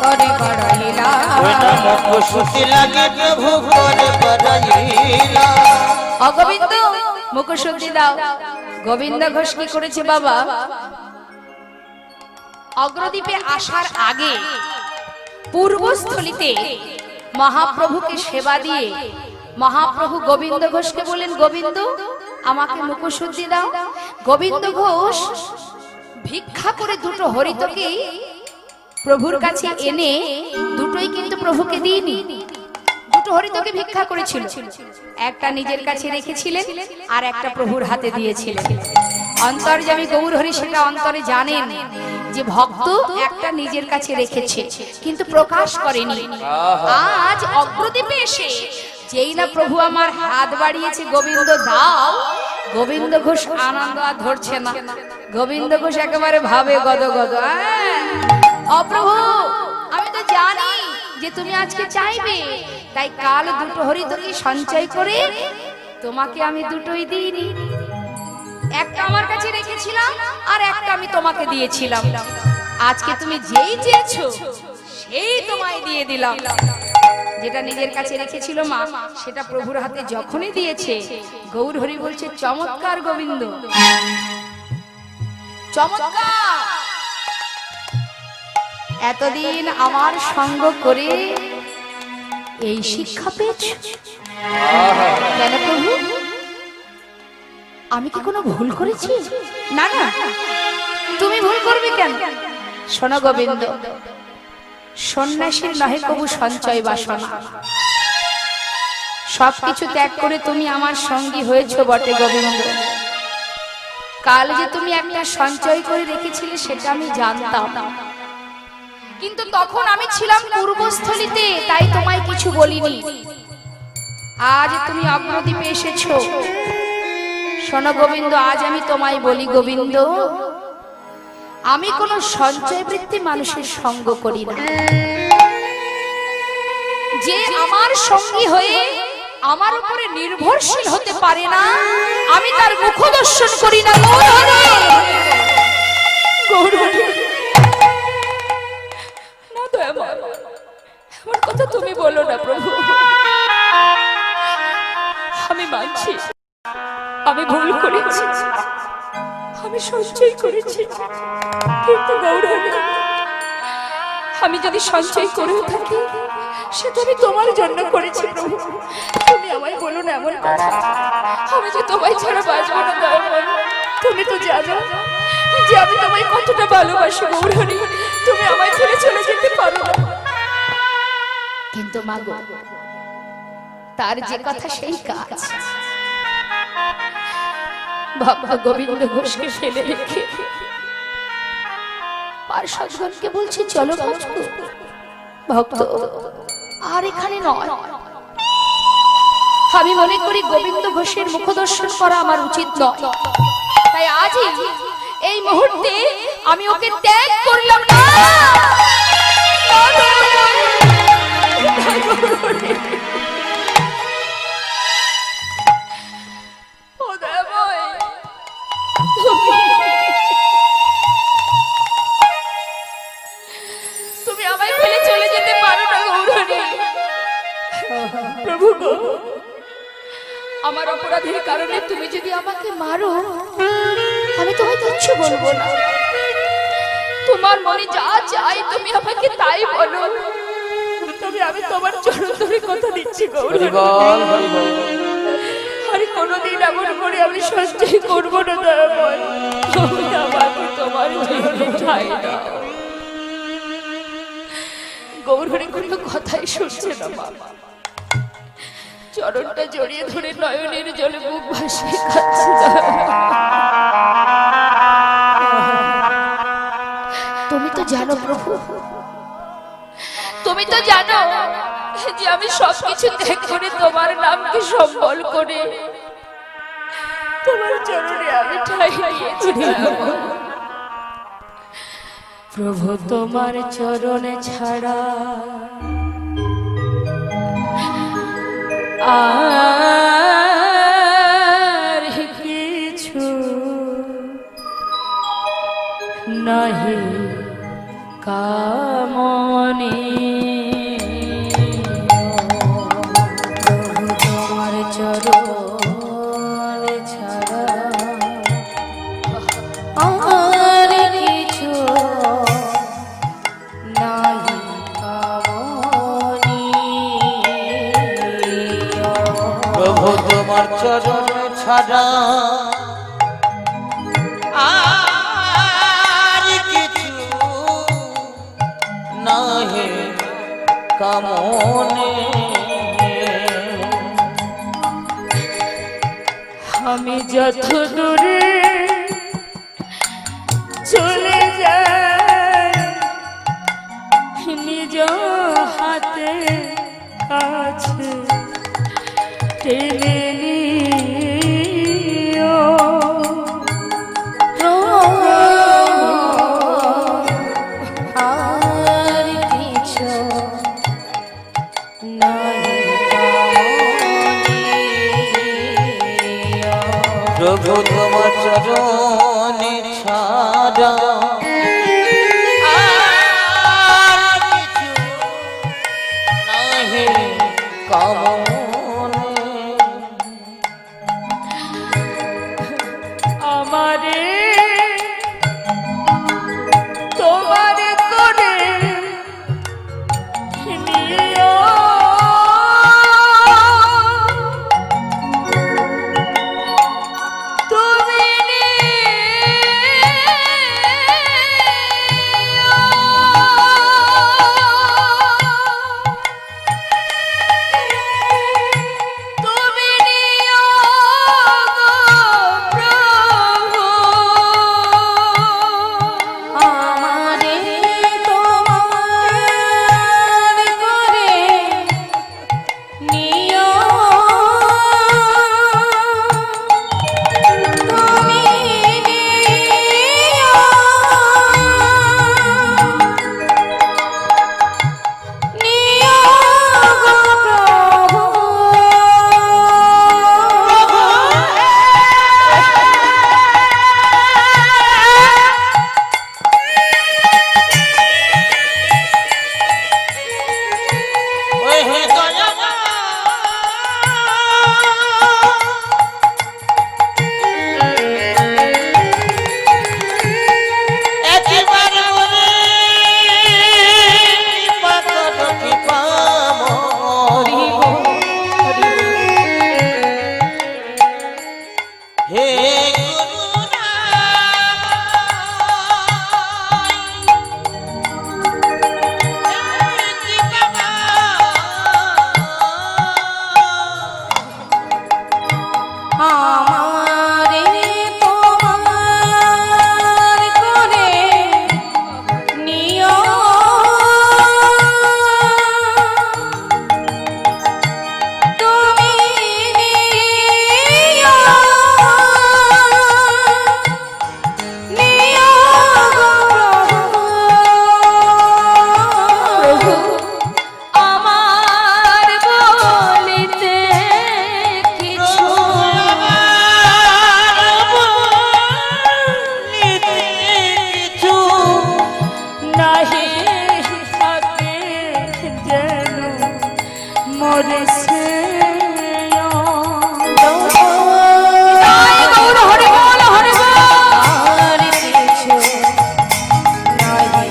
করে বাড়াইলা ওই না মুখশুদ্ধি লাগে প্রভু করে বাড়াইলা। অগোবিন্দ মুখশুদ্ধি দাও গোবিন্দ ঘোষ কি করেছে বাবা অগ্রদ্বীপে আসার আগে পূর্বস্থলিতে মহাপ্রভুকে সেবা দিয়ে মহাপ্রভু গোবিন্দ ঘোষকে বলেন, গোবিন্দ আমাকে মুখশুদ্ধি দাও। গোবিন্দ ঘোষ ভিক্ষা করে দুটো হরিতকে প্রভুর কাছে এনে, দুটোই কিন্তু প্রভুকে দিইনি, দুটো হরিতকে ভিক্ষা করেছিল, একটা নিজের কাছে রেখেছিলেন আর একটা প্রভুর হাতে দিয়েছিলেন। অন্তর্যামী গৌর হরি সেটা অন্তরে জানেন যে ভক্ত একটা নিজের কাছে রেখেছে কিন্তু প্রকাশ করেনি। আজ অগ্রদ্বীপে এসে যেই না প্রভু আমার হাত বাড়িয়েছে, গোবিন্দ দাও, গোবিন্দ ঘোষ আনন্দ আর ধরছে না। গোবিন্দ ঘোষ একেবারে ভাবে গদ গদ, অপ্রভু আমি তো জানি যে তুমি আজকে চাইবে, তাই কাল দুটো হরিতকে সঞ্চয় করে তোমাকে আমি দুটোই দিইনি, একটা আমার কাছে রেখেছিলাম আর একটা আমি তোমাকে দিয়েছিলাম। আজকে তুমি যেই চেয়েছো সেই তোমায় দিয়ে দিলাম। যেটা নিজের কাছে রেখেছিল মা, সেটা প্রভুর হাতে যখনই দিয়েছে, গৌর হরি বলছে চমৎকার গোবিন্দ, চমৎকার। এতদিন আমার সঙ্গ করে এই শিক্ষা পেয়েছ কেন প্রভু? আমি কি কোনো ভুল করেছি? না না, তুমি ভুল করবে কেন? শোনো গোবিন্দ, সন্ন্যাসীর নহে কবু সঞ্চয় বাসনা। সবকিছু ত্যাগ করে তুমি আমার সঙ্গী হয়েছো বটে গোবিন্দ, কাল যে তুমি একটা সঞ্চয় করে রেখেছিলে সেটা আমি জানতাম, কিন্তু তখন আমি ছিলাম পূর্বস্থলিতে, তাই তোমায় কিছু বলিনি। আজ তুমি অগ্রদ্বীপে এসেছো, শোনো গোবিন্দ, আজ আমি তোমায় বলি গোবিন্দ, আমি কোন সঞ্চয় বৃত্তি মানুষের সঙ্গ করি না। যে আমার সঙ্গী হয়ে আমার উপরে নির্ভরশীল হতে পারে না, আমি তার মুখ দর্শন করি না। আমার কথা তুমি বলো না প্রভু, আমি মানছি আমি ভুল করেছি, আমি সঞ্চয় করেছি, কিন্তু গৌরহরি আমি যদি সঞ্চয় করেও থাকি সেটা আমি তোমার জন্য করেছি প্রভু। তুমি আমায় বলো না এমন কথা, আমি যে তোমায় ছাড়া বাঁচবো না। তুমি তো জানো যে আমি তোমায় কতটা ভালোবাসি গৌরহরি, তুমি আমায় ছেড়ে চলে যেতে পারো না। কিন্তু মা গো, তার যে কথা সেই কাজ। বাবা গোবিন্দ ঘোষকে ফেলে রেখে পার্শ্বদগণকে বলছে চলো ভক্ত, আর এখানে নয়। আমি মনে করি গোবিন্দ ঘোষের মুখ দর্শন করা আমার উচিত নয়, তাই আজই এই মুহূর্তে আমি ওকে ত্যাগ করলাম না। তুমি আমায় ফেলে চলে যেতে পারো না গৌরহরি। প্রভু গো, আমার অপরাধের কারণে তুমি যদি আমাকে মারো, আমি তোমায় কিচ্ছু বলবো না। তোমার মনে যা চাই তুমি আমাকে তাই বলো, তবে আমি তোমার চরণ ধরে কথা দিচ্ছি গৌরহরি, আর কোনোদিন এমন করে আমি সঞ্চয় করবো না। দয়াময়, আমাকে তোমার চরণে ঠাঁই দাও। গৌরহরি কোনো কথাই শুনছে না মা, চরণটা জড়িয়ে ধরে নয়নের জলে মুখ ভাসিয়ে কাঁদছে। তুমি তো জানো প্রভু, তুমি তো জানো যে আমি সবকিছু ত্যাগ করে তোমার নামকে সম্বল করে তোমার চরণে আমি ঠাঁই দিয়েছি। প্রভু তোমার চরণে ছাড়া আর কিছু নাহি কামনে। প্রভু তোমার চরণে ছাড়া আর কিছু নাহি কামনে। তোমার চরণ ছাড়া আর কিছু নাহি কামনে। আমি যত দূরে চলে যাই নিজ হাতে আছে টেনে নিও। আর কিছু প্রভু তোমার চরণে ছাড়া আর কিছু নাহি কামনে। আমারে তোমার করে নিও। তুমি তুমি নিও প্রভু আমারে তোমার করে নিও। তুমি নিও নিও প্রভু। ওই হে দয়া একবার মনে কৃপা করো কৃপাময়। হে আমারে তোমার করে নিও। তুমি নিও নিও প্রভু। আমার বলিতে কিছু নাহি থাকে যেন মরে সে আর কিছু নাহি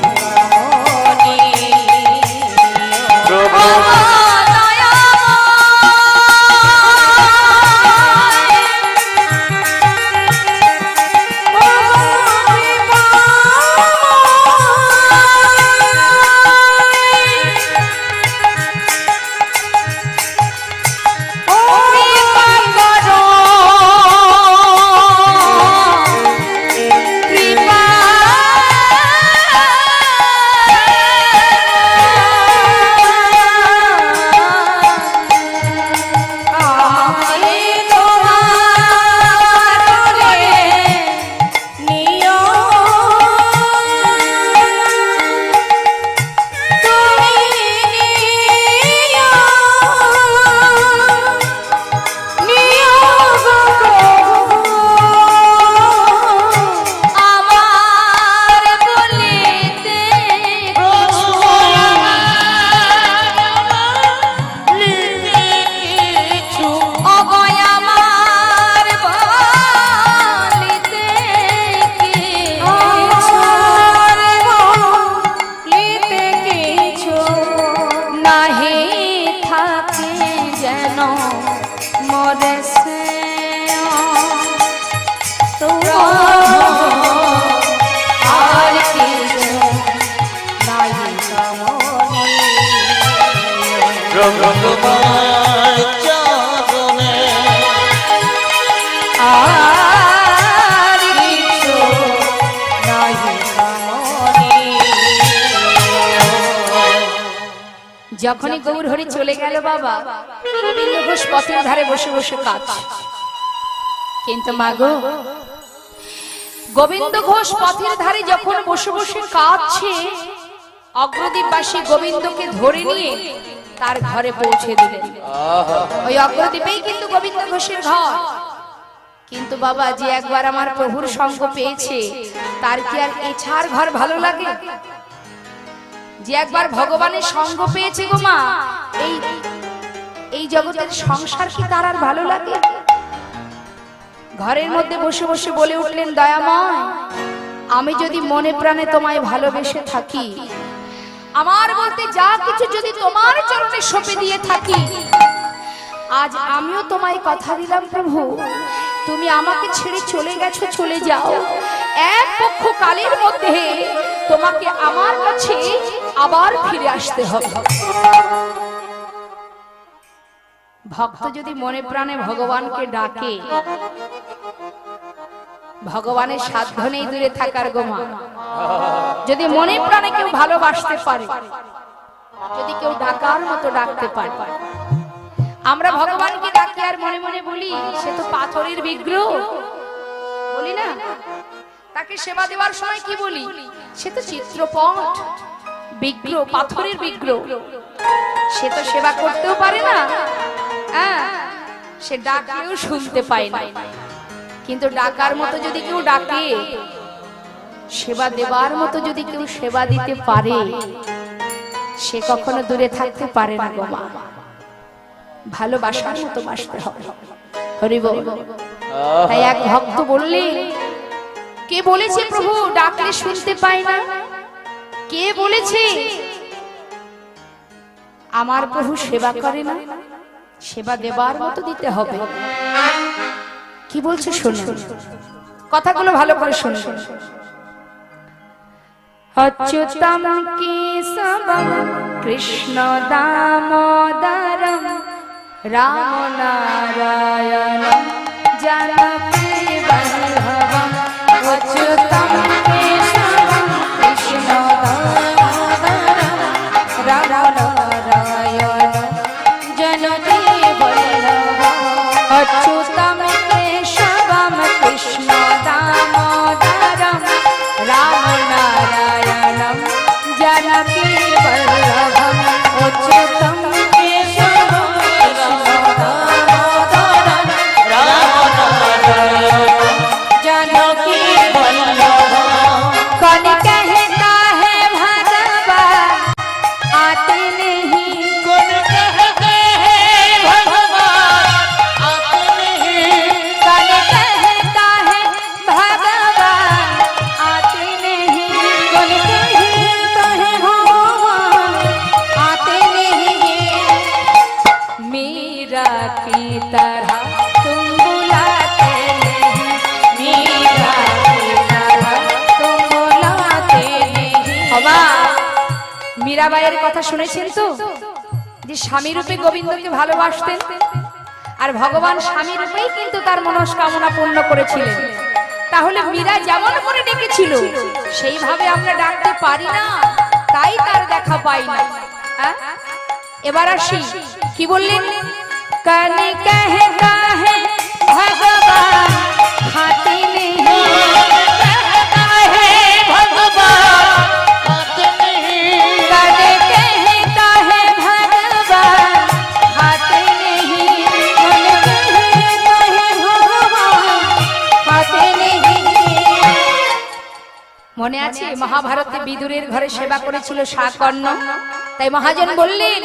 নাহি থাকে যেন মরে সে তোমার চরণে আর কিছু নাহি কামনি। যখনই গৌর হরি চলে গেল বাবা, গোবিন্দ ঘোষ পথের ধারে বসে বসে কাঁদছে। কিন্তু মাগো, গোবিন্দ ঘোষ পথের ধারে যখন বসে বসে কাঁদছে, অগ্রদ্বীপবাসী গোবিন্দকে ধরে নিয়ে তার ঘরে পৌঁছে দিলেন। ওই অগ্রদ্বীপেই কিন্তু গোবিন্দ ঘোষের ঘর। কিন্তু বাবা, যে একবার আমার প্রভুর সঙ্গ পেয়েছে তার কি আর এছাড় ঘর ভালো লাগে? যে একবার ভগবানের সঙ্গ পেয়েছে গো মা, এই জগতের সংসার কি তার আর ভালো লাগে? ঘরের মধ্যে বসে বসে বলে উঠলেন, দয়াময়, আমি যদি মনে প্রাণে তোমায় ভালোবেসে থাকি, আমার বলতে যা কিছু যদি তোমার চরণে সঁপে দিয়ে থাকি, আজ আমিও তোমায় কথা দিলাম প্রভু, তুমি আমাকে ছেড়ে চলে গেছো, চলে যাও। এক পক্ষ কালের মধ্যে তোমাকে আমার কাছে আবার ফিরে আসতে হবে। ভক্ত যদি মনে প্রাণে ভগবানকে ডাকে, ভগবানের সাধ্য নেই দূরে থাকার গোমা। যদি মনে প্রাণে কেউ ভালোবাসতে পারে, যদি কেউ ডাকার মতো ডাকতে পারে, আমরা ভগবানকে ডাকি আর মনে মনে বলি সে তো পাথরের বিগ্রহ, বলি না? তাকে সেবা দেওয়ার সময় কি বলি? সে তো চিত্রপট বিগ্রহ, পাথরের বিগ্রহ, সে তো সেবা করতেও পারে না, সে ডাকলেও শুনতে পায় না। কিন্তু ডাকার মতো যদি কেউ ডাকে, সেবা দেবার মতো যদি কেউ সেবা দিতে পারে, সে কখনো দূরে থাকতে পারে না গো মা। ভালোবাসার মতো বাসতে হবে। হরি বল। তাই এক ভক্ত বললেন, কে বলেছে প্রভু ডাকলে শুনতে পায় না? কে বলেছে আমার প্রভু সেবা করে না? সেবা দেবার মতো দিতে হবে। কি বলছে শুনুন, কথাগুলো ভালো করে শুনুন। অচ্যুতম কেশবম কৃষ্ণ দামোদরম রাম নারায়ণম জানকী বল্লভম। অচ্যুতম কেশবম কৃষ্ণ দামোদরম রাম নারায়ণম জানকী বল্লভম। অচ্যুতম কেশবম কৃষ্ণ দামোদরম রাম নারায়ণম জানকী বল্লভম। অচ্যুতম কেশবম কৃষ্ণ দামোদরম রাম নারায়ণম জানকী বল্লভম। कौन कहता है भगवान आते नहीं? कौन कहते हैं भगवान आते नहीं? कौन कहता है भगवान आते नहीं? कौन कहता है भगवान आते नहीं? मीरा की तरह तुम बुलाते नहीं, मीरा की तरह तुम बुलाते नहीं। বাবা, মীরাবাইয়ের কথা শুনেছেন তো, যে স্বামী রূপে গোবিন্দকে ভালোবাসতেন, আর ভগবান স্বামী রূপেই কিন্তু তার মনস্কামনা পূর্ণ করেছিলেন। তাহলে মীরা যেমন করে ডেকেছিল সেইভাবে আমরা ডাকতে পারি না, তাই তার দেখা পাই না। এবার আসি, কি বললেন? কানে कहता है भगवान खाते नहीं, कहता है भगवान आते नहीं? काने कहता है भगवान खाते नहीं, कौन कहता है भगवान आते नहीं? মনে আছে মহাভারতে বিদুরের ঘরে সেবা করেছিল শাকর্ণ? তাই মহাজন বললেন,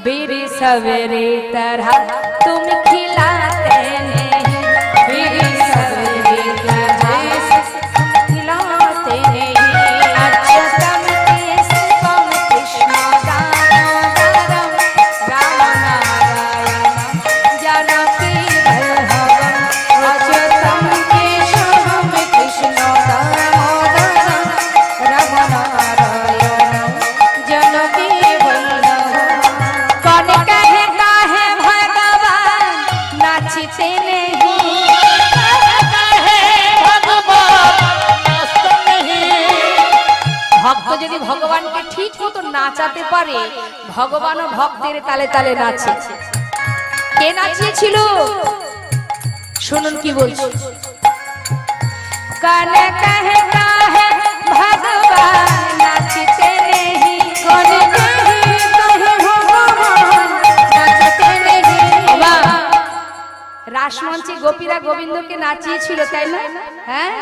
বেরে সবেরে तरह तुम खिलाते नहीं, बेरे सवेरे तरह खिलाते नहीं। अच्युतम केशवम कृष्ण दामोदरम राम नारायणम जानकी वल्लभम। अच्युतम केशवम कृष्ण दामोदरम राम नारायणम जानकी वल्लभम। कौन कहता নাচাতে পারে, ভগবানও ভক্তের তালে তালে নাচে। কে নাচিয়েছিল শুনুন কি বলছি। कौन कहता है भगवान नाचते नहीं, कौन कहता है भगवान नाचते नहीं। रासमंचे गोपीरा गोविंदके नाचिয়েছিল তাই না? হ্যাঁ,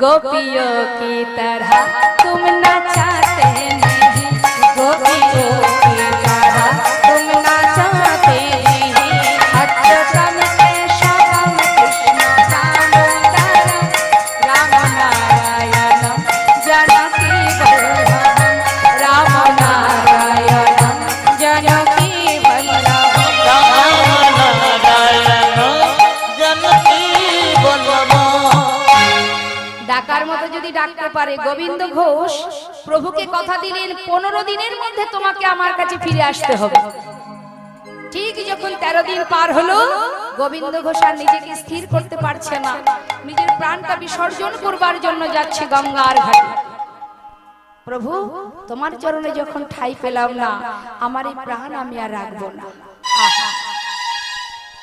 गोपियों की तरह तुम नाचते नहीं, गोपियों की तरह तुम नाचते नहीं। अच्युतम केशवम कृष्ण दामोदरम राम नारायणम जानकी वल्लभम, राम नारायणम जानकी वल्लभम। ডাকার মতো যদি ডাকতে পারে। গোবিন্দ ঘোষ প্রভুকে কথা দিলেন 15 দিনের মধ্যে তোমাকে আমার কাছে ফিরে আসতে হবে। ঠিক যখন 13 দিন পার হলো, গোবিন্দ ঘোষ আর নিজেকে স্থির করতে পারছে না, নিজের প্রাণটা বিসর্জন করবার জন্য যাচ্ছে গঙ্গার ঘাটে। প্রভু, তোমার চরণে যখন ঠাঁই পেলাম না, আমার এই প্রাণ আমি আর রাখবো না। আহা!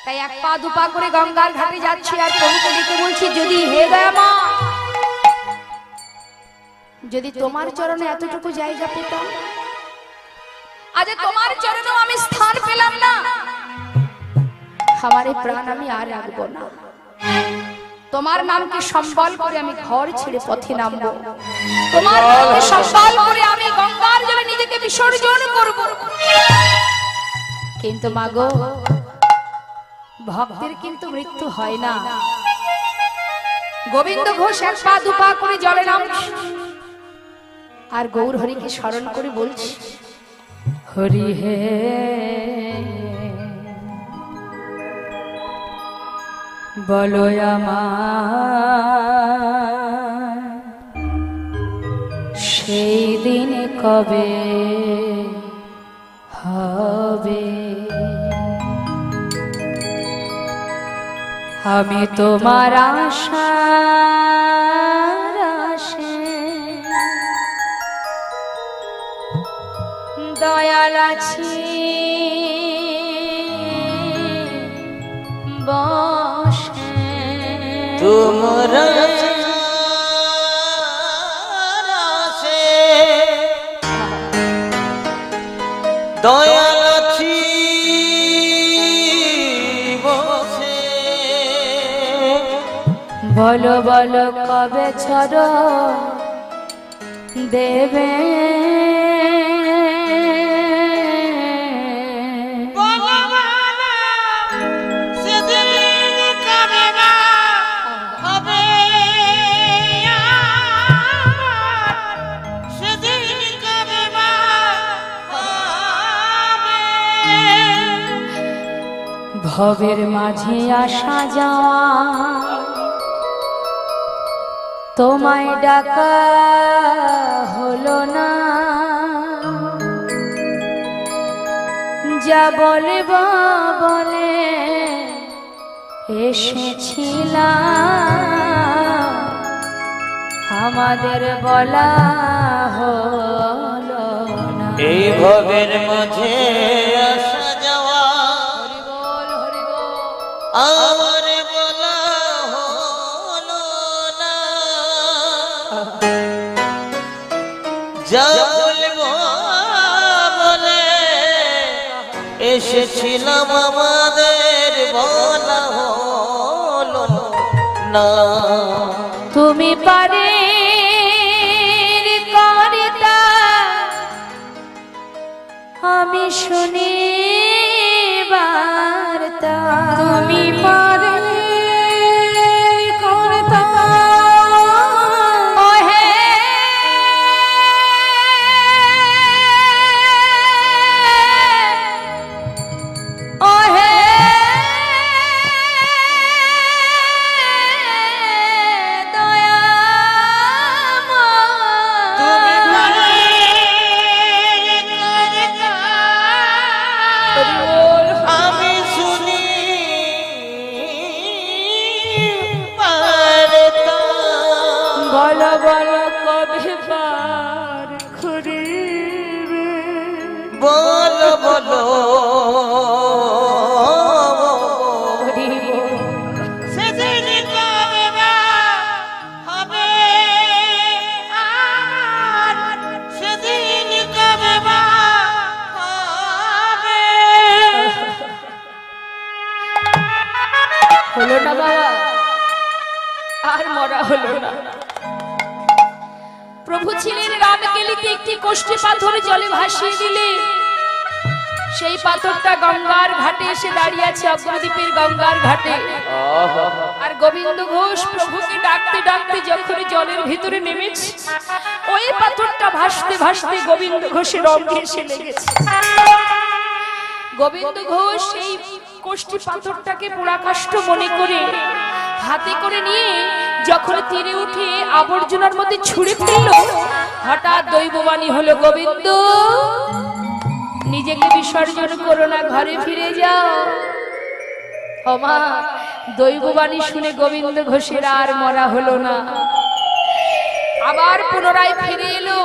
তাই এক পা দুপা করে গঙ্গার ঘাটে যাচ্ছি আর প্রভুকে ডেকে বলছি, যদি হে দয়ামা, যদি তোমার চরণে এতটুকু জায়গা পেতাম, আজ তোমার চরণেও আমি স্থান পেলাম না, আমার এই প্রাণ আমি আর রাখবো না। তোমার নামকে সম্বল করে আমি ঘর ছেড়ে পথে নামবো, তোমার নামকে সম্বল করে আমি গঙ্গার জলে নিজেকে বিসর্জন করব। কিন্তু মাগো, ভক্তের কিন্তু মৃত্যু হয় না। গোবিন্দ ঘোষ এক পা দুপা করে জলে নামছে আর গৌর হরিকে স্মরণ করে বলছি, হরি হে বলো আমার সেই দিন কবে হবে, আমি তোমার আশার আশে দয়াল আছি বসে, তোমরা দয়াল আছি বসে, বলো বলো কবে ছড়ো দেবে, ভবের মাঝে আসা যাওয়া তোমায় ডাকা হলো না, যা বলব বলে এসেছিলাম, আমাদের বলা হলো না। এই ভবের মাঝে আসা যাওয়া আমার বলা হলো না, যা বলবো বলে এসেছিলাম, আমাদের বলা হলো না। তুমি পারে করিতা আমি শুনি বার্তা, তুমি পারে করিতা ওহে ওহে হলো না বাবা, আর মরা হলো না। প্রভু ছিলেন রামকেলিতে একটি কোষ্ঠী পাথর জলে ভাসিয়ে দিলে সেই পাথরটা গঙ্গার ঘাটে এসে দাঁড়িয়ে আছে, অগ্রদ্বীপের গঙ্গার ঘাটে। আর গোবিন্দ ঘোষ প্রভুকে ডাকতে ডাকতে যখন জলের ভিতরে নেমেছে, ওই পাথরটা ভাসতে ভাসতে গোবিন্দ ঘোষের অঙ্গে এসে লেগেছে। গোবিন্দ ঘোষ সেই কোষ্ঠী পাথরটাকে পুরাকাষ্ঠ মনে করে হাতে করে নিয়ে যখন তীরে উঠে আবর্জনার মধ্যে ছুঁড়ে ফেলল, হঠাৎ দৈববাণী হলো, গোবিন্দ নিজেকে বিসর্জন করো না, ঘরে ফিরে যাও। ওমা, দৈববাণী শুনে গোবিন্দ ঘোষের আর মরা হলো না, আবার পুনরায় ফিরে এলো।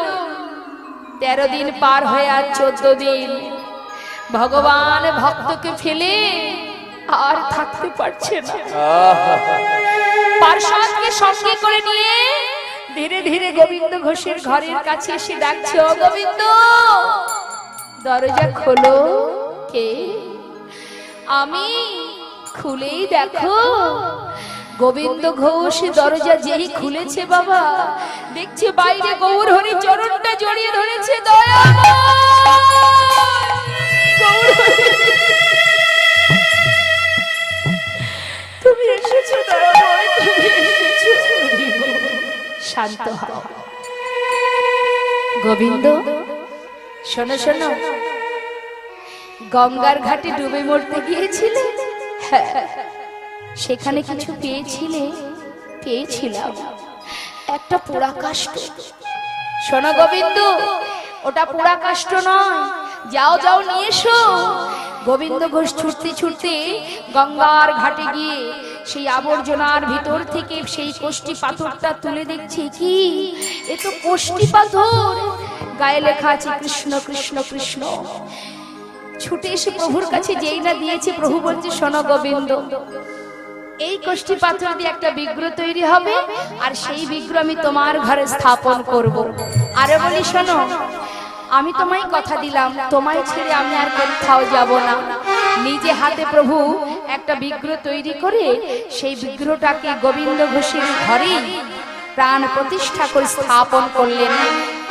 13 দিন পার হয়ে আর 14 দিন ভগবান ভক্তকে ফেলে আর থাকতে পারছে না। পার্শ্বদকে সঙ্গে করে নিয়ে ধীরে ধীরে গোবিন্দ ঘোষের ঘরের কাছে এসে ডাকছে, ও গোবিন্দ দরজা খোলো। কে? আমি। খুলেই দেখো। গোবিন্দ ঘোষ দরজা যেই খুলেছে বাবা, দেখছে বাইরে গৌর হরি চরণটা জড়িয়ে ধরেছে। তুমি এসেছো দয়াময়, তুমি এসেছো। শান্ত হও গোবিন্দ। শোনো শোনো, গঙ্গার ঘাটে ডুবে মরতে গিয়েছিলে, সেখানে কিছু পেয়েছিলে? পেয়েছিলাম একটা পোড়া কাষ্ঠ। শোনো গোবিন্দ, ওটা পোড়া কাষ্ঠ নয়, যাও যাও নিয়ে এসো। গোবিন্দ ঘোষ ছুটতে ছুটতে গঙ্গার ঘাটে গিয়ে সেই আবর্জনার ভিতর থেকে সেই কোষ্ঠী পাথরটা তুলে দেখছে, কি এ তো কোষ্ঠী পাথর, গায়ে লেখা আছে কৃষ্ণ কৃষ্ণ কৃষ্ণ। ছুটে এসে প্রভুর কাছে যেই না দিয়েছে, প্রভু বলছে, শোনো গোবিন্দ, এই কোষ্ঠী পাথর দিয়ে একটা বিগ্রহ তৈরি হবে, আর সেই বিগ্রহ আমি তোমার ঘরে স্থাপন করব। আরে বলি, শোনো, আমি তোমায় কথা দিলাম, তোমায় ছেড়ে আমি আর কোথাও যাব না। নিজে হাতে প্রভু একটা বিগ্রহ তৈরি করে সেই বিগ্রহটাকে গোবিন্দ ঘোষের ঘরেই প্রাণ প্রতিষ্ঠা করে স্থাপন করলেন,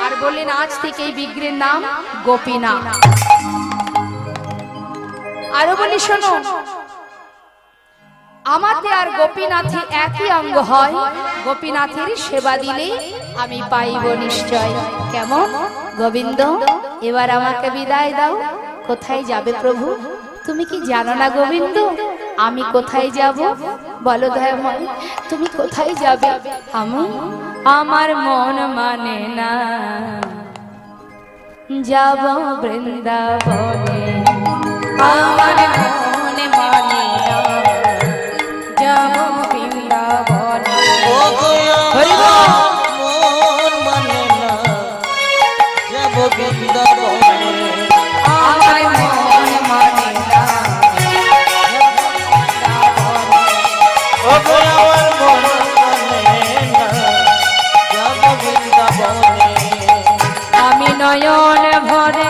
আর বললেন, আজ থেকে এই বিগ্রহের নাম গোপীনাথ। আরো বলি, শোনো, আমাতে আর গোপীনাথে একই অঙ্গ হয়, গোপীনাথের সেবা দিলে আমি পাইব নিশ্চয়। কেমন গোবিন্দ, এবার আমাকে বিদায় দাও। কোথায় যাবে প্রভু? তুমি কি জানো না গোবিন্দ আমি কোথায় যাব? বলো দয়াময়, তুমি কোথায় যাবে? আমি, আমার মন মানে না, যাব বৃন্দাবনে। আমার মনে মানে না, যাব বৃন্দাবনে। ও গয়া মন মানে না, যাব বৃন্দাবনে। আমার মন মানে না, ও গয়া মন মানে না, যাব বৃন্দাবনে। আমি নয়ন ভরে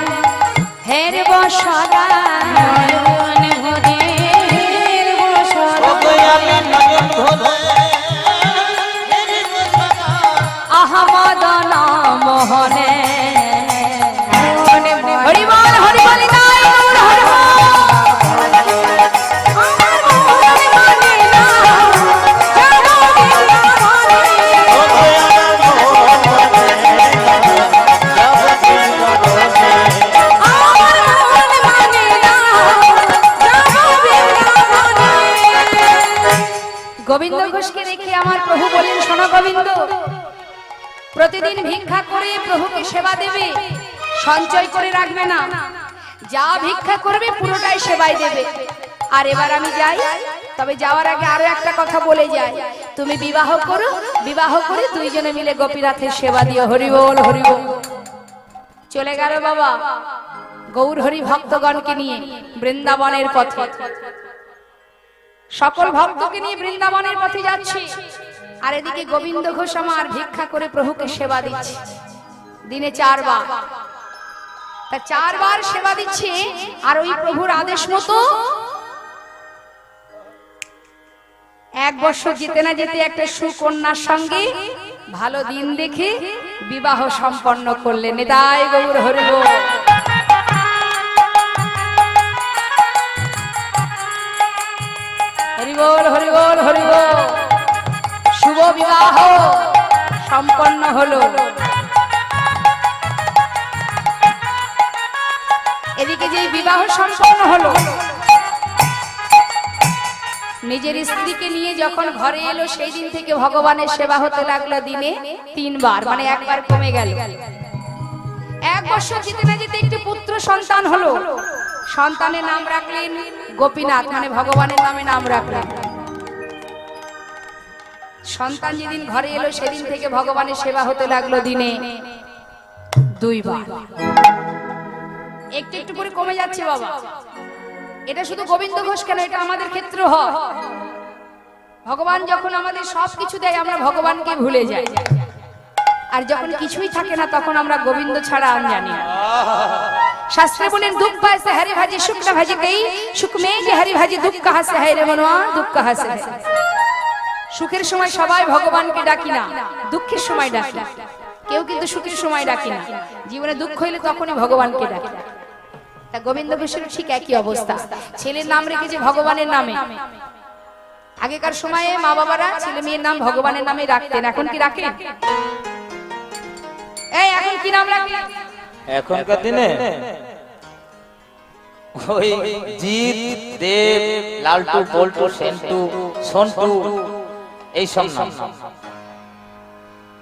হেরব সদা, নয়ন ভরে হেরব সদা। ও গয়া নয়ন ভরে আহমদ মোহনে। মনে মনে হরি বল হরি বল গায় গৌর হর হর। আমার মন মানে না, যাব বৃন্দাবনে। ও গয়া মন মানে না, যাব বৃন্দাবনে। আমার মন মানে না, যাব বৃন্দাবনে। গোবিন্দ ঘোষকে রেখে আমার প্রভু বলেন, শোনো গোবিন্দ, প্রতিদিন ভিক্ষা করে প্রভুকে সেবা দেবে, সঞ্চয় করে রাখবে না। যা ভিক্ষা করবে পুরোটাই সেবায় দেবে। আর এবার আমি যাই, তবে যাওয়ার আগে আরো একটা কথা বলে যাই, তুমি বিবাহ করো, বিবাহ করে দুইজনে মিলে গোপীনাথের সেবা দিও। হরি বল হরি বল। চলে গেল বাবা গৌর হরি ভক্তগণকে নিয়ে বৃন্দাবনের পথে। সকল ভক্তকে নিয়ে বৃন্দাবনের পথে যাচ্ছে, আর এদিকে গোবিন্দ ঘোষ আমার ভিক্ষা করে প্রভুকে সেবা দিচ্ছে দিনে 4 বার। তা 4 বার সেবা দিচ্ছে, আর ওই প্রভুর আদেশ মতো এক বছর যেতে না যেতে একটা সুকন্যার সঙ্গে ভালো দিন দেখে বিবাহ সম্পন্ন করলেন। নিতাই গৌর হরি বল। হরি বল, হরি বল, হরি বল। শুভ বিবাহ সম্পন্ন হলো। এদিকে যে বিবাহ সম্পন্ন হলো, নিজের স্ত্রীকে নিয়ে যখন ঘরে এলো সেই দিন থেকে ভগবানের সেবা হতে লাগলো দিনে 3 বার, মানে একবার কমে গেল। এক বছর যেতে না যেতে একটি পুত্র সন্তান হলো। সন্তানের নাম রাখলেন গোপীনাথ, মানে ভগবানের নামে নাম রাখলেন। সন্তান যেদিন ঘরে এলো সেদিন থেকে ভগবানের সেবা হতে লাগলো দিনে 2 বার। একটু একটু করে কমে যাচ্ছে বাবা। এটা শুধু গোবিন্দ ঘোষ কেন, এটা আমাদের ক্ষেত্রে হয়। ভগবান যখন আমাদের সবকিছু দেয় আমরা ভগবানকে ভুলে যাই, আর যখন কিছুই থাকে না তখন আমরা গোবিন্দ ছাড়া আর জানি না। শাস্ত্রে বলেন দুঃখ পাইছে হরি ভাজি সুখ না ভাজি কই সুখ মে যে হরি ভাজি দুঃখ কাহা সে হয় রে মনवा দুঃখ কাহা সে। সুখের সময় সবাই ভগবানকে ডাকি না, দুঃখের সময় ডাকি। কেউ কিন্তু সুখের সময় ডাকি না, জীবনে দুঃখ হইলে তখনই ভগবানকে ডাকি। তা গোবিন্দ ঘোষের ঠিক একই অবস্থা। ছেলের নাম রেখেছে ভগবানের নামে। আগেকার সময়ে মা বাবারা ছেলে মেয়ের নাম ভগবানের নামে রাখতেন, এখন কি রাখেন? এই এখন কি নাম রাখেন? এখনকার দিনে ওই জিৎ, দেব, লালটু, বল্টু, সেন্টু, সন্টু এই সব নাম।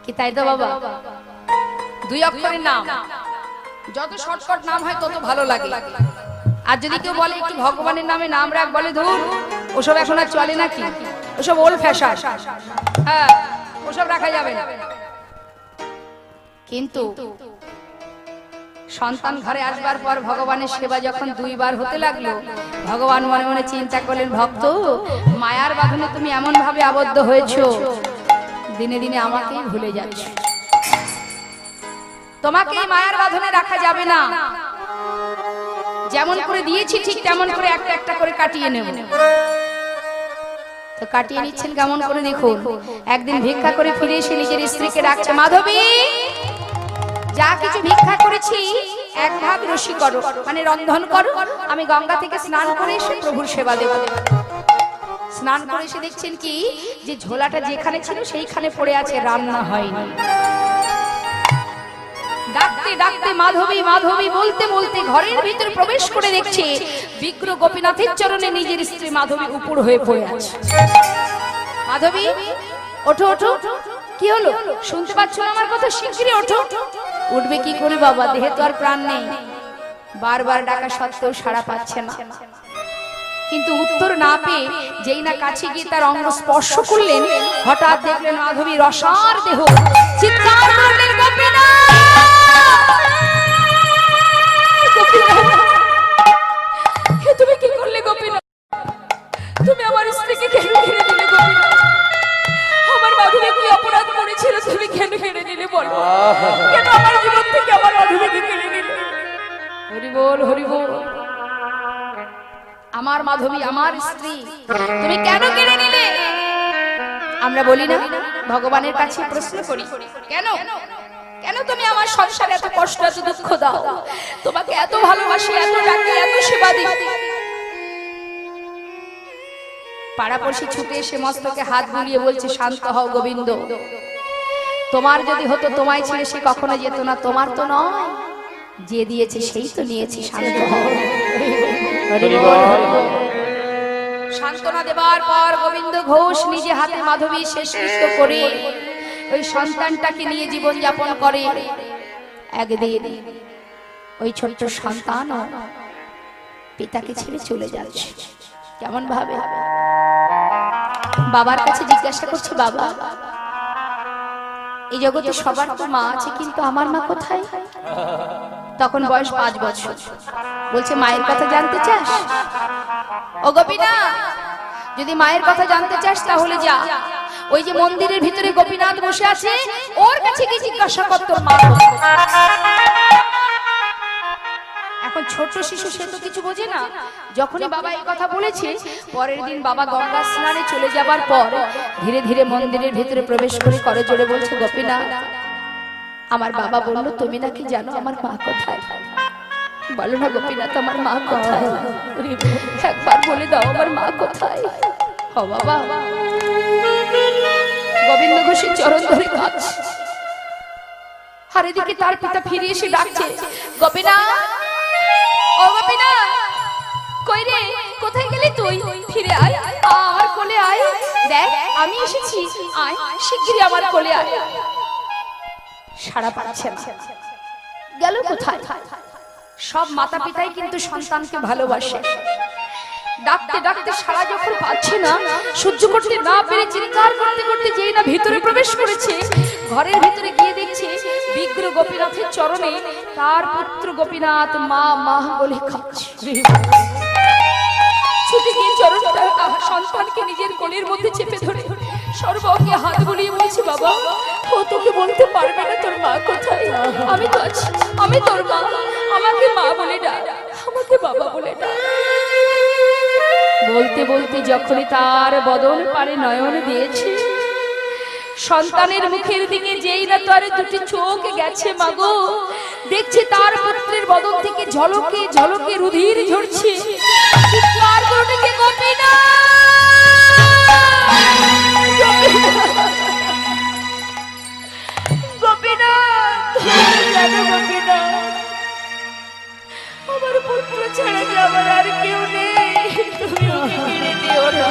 কি তাই তো বাবা? 2 অক্ষরের নাম, যত শর্টকাট নাম হয় তত ভালো লাগে। আর যদি কেউ বলে একটু ভগবানের নামে নাম রাখ, বলে ধুর ওসব এখন আর চলে নাকি, ওসব ওল্ড ফ্যাশন, হ্যাঁ ওসব রাখা যাবে না। কিন্তু সন্তান ঘরে আসবার পর ভগবানের সেবা যখন 2 বার হতে লাগলো, ভগবান মনে মনে চিন্তা করলেন, ভক্ত মায়ার বাঁধনে তুমি এমন ভাবে আবদ্ধ হয়েছো, দিনে দিনে আমাকেই ভুলে যাচ্ছ। তোমাকে মায়ার বাঁধনে রাখা যাবে না। যেমন করে দিয়েছি ঠিক তেমন করে একটা একটা করে কাটিয়ে নেব। তো কাটিয়ে নিচ্ছেন কেমন করে দেখুন। একদিন ভিক্ষা করে ফিরে এসে নিজের স্ত্রীকে ডাকছে, মাধবী যা কিছু ভিক্ষা করেছি 1 ভাগ রসি করো, মানে রন্ধন করো, আমি গঙ্গা থেকে স্নান করে এসে প্রভুর সেবা দেব। স্নান করে এসে দেখছেন কি যে ঝোলাটা যেখানে ছিল সেইখানে পড়ে আছে, রান্না হয়নি। ডাকতে ডাকতে মাধবী মাধবী বলতে বলতে ঘরের ভিতর প্রবেশ করে দেখছে বিগ্রহ গোপীনাথের চরণে নিজের স্ত্রী মাধবী উপর হয়ে পড়ে আছে। মাধবী ওঠো ওঠো, কি হলো? শুনতে পাচ্ছ না আমার কথা? শিগগিরই ওঠো। উঠবে কি করে বাবা, দেহে তো আর প্রাণ নেই। বারবার ডাকা সত্ত্বেও সাড়া পাচ্ছে না। কিন্তু উত্তর না পেয়ে যেই না কাছে গিয়ে তার অঙ্গ স্পর্শ করলেন, হঠাৎ দেখলেন মাধবী রসার দেহ। চিৎকার করলেন, গোপীনাথ! তুমি কি করলে গোপীনাথ? তুমি আমার স্ত্রীকে কেন ঘিরে দিলে গোপীনাথ? আমার মাধবী কি অপরাধ করেছিল? তুমি কেন ঘিরে দিলে বলো? কেন আমার জীবন থেকে আমার মাধবীকে কেড়ে নিলে? হরি বল, হরি বল। আমার মাধবী আমার স্ত্রী, তুমি কেন কেড়ে নিলে? আমরা বলি না, ভগবানের কাছে প্রশ্ন করি, কেন কেন তুমি আমার সংসারে এত কষ্ট এত দুঃখ দাও? তোমাকে এত ভালোবাসি, এত ডাকি, এত সেবা দিই। পাড়াপড়শি ছুটে এসে মস্তকে হাত বুলিয়ে বলছে, শান্ত হও গোবিন্দ। তোমার যদি হতো তোমায় ছেড়ে সে কখনো যেত না। তোমার তো নয়, যে দিয়েছে সেই তো নিয়েছে, শান্ত হও। সান্ত্বনা দেবার পর গোবিন্দ ঘোষ নিজে হাতে মাধবী শেষকৃত্য করে ওই সন্তানটাকে নিয়ে জীবন যাপন করে। একদিন ওই ছোট্ট সন্তান পিতাকে ছেড়ে চলে যাচ্ছে। কেমন ভাবে বাবার কাছে জিজ্ঞাসা করছে, বাবা এই জগতে সবার তো মা আছে, কিন্তু আমার মা কোথায়? তখন বয়স 5 বছর। বলছে, মায়ের কথা জানতে চাস? ও গোপীনাথ, যদি মায়ের কথা জানতে চাস তাহলে যা, ওই যে মন্দিরের ভিতরে গোপীনাথ বসে আছে, ওর কাছে কি জিজ্ঞাসা কর তোর মা। এখন ছোট শিশু সে তো কিছু বোঝে না। যখনই বাবা এই কথা বলেছে, পরের দিন বাবা গঙ্গা স্নানে চলে যাবার পর ধীরে ধীরে মন্দিরের ভিতরে প্রবেশ করে করজোড়ে বলছে, গোপীনাথ, আমার বাবা বলল তুমি নাকি জানো আমার মা কোথায়। বলো না গোপীনাথ, আমার মা কোথায়? একবার বলে দাও আমার মা কোথায়। ও বাবা, গোবিন্দ ঘোষের চরণ ধরে কাঁদছে। আর এদিকে তার পিতা ফিরে এসে ডাকছে, গোপীনাথ, ও গোপীনাথ, কই রে, কোথায় গেলি তুই? ফিরে আয়, আমার কোলে আয়, দেখ আমি এসেছি, আয় শিগগিরই আমার কোলে আয়। সাড়া পাচ্ছে না, গেল কোথায়? সব মাতা পিতাই কিন্তু সন্তানকে ভালোবাসে। ডাকতে ডাকতে সারা যখন পাচ্ছে না, সহ্য করতে না পেরে চিৎকার করতে করতে যেই না ভিতরে প্রবেশ করেছে, ঘরের ভিতরে গিয়ে দেখছে বিগ্রহ গোপীনাথের চরণে তার পুত্র গোপীনাথ মা মা বলে কাঁদছে। ছুটে গিয়ে চরণটা সন্তানকে নিজের কোলের মধ্যে চেপে ধরে সর্বকে হাত বুলিয়ে বলছে, বাবা, ও তোকে বলতে পারবে না তোর মা কোথায়। আমি তো আছি, আমি তোর মা, আমাকে মা বলে ডাক, আমাকে বাবা বলে ডাক। বলতে বলতে যখনই তার বদন পারে নয়ন দিয়েছে, সন্তানের মুখের দিকে যেই না তার দুটি চোখ গেছে, মাগো দেখছে তার পুত্রের বদন থেকে ঝলকে ঝলকে রুধির ঝরছে। চিৎকার করছে, গোপীনাথ, গোপীনাথ, জানো গোপীনাথ, আমার পুত্র ছাড়া যে আমার আর কেউ নেই, তুমি ওকে কেড়ে নিও না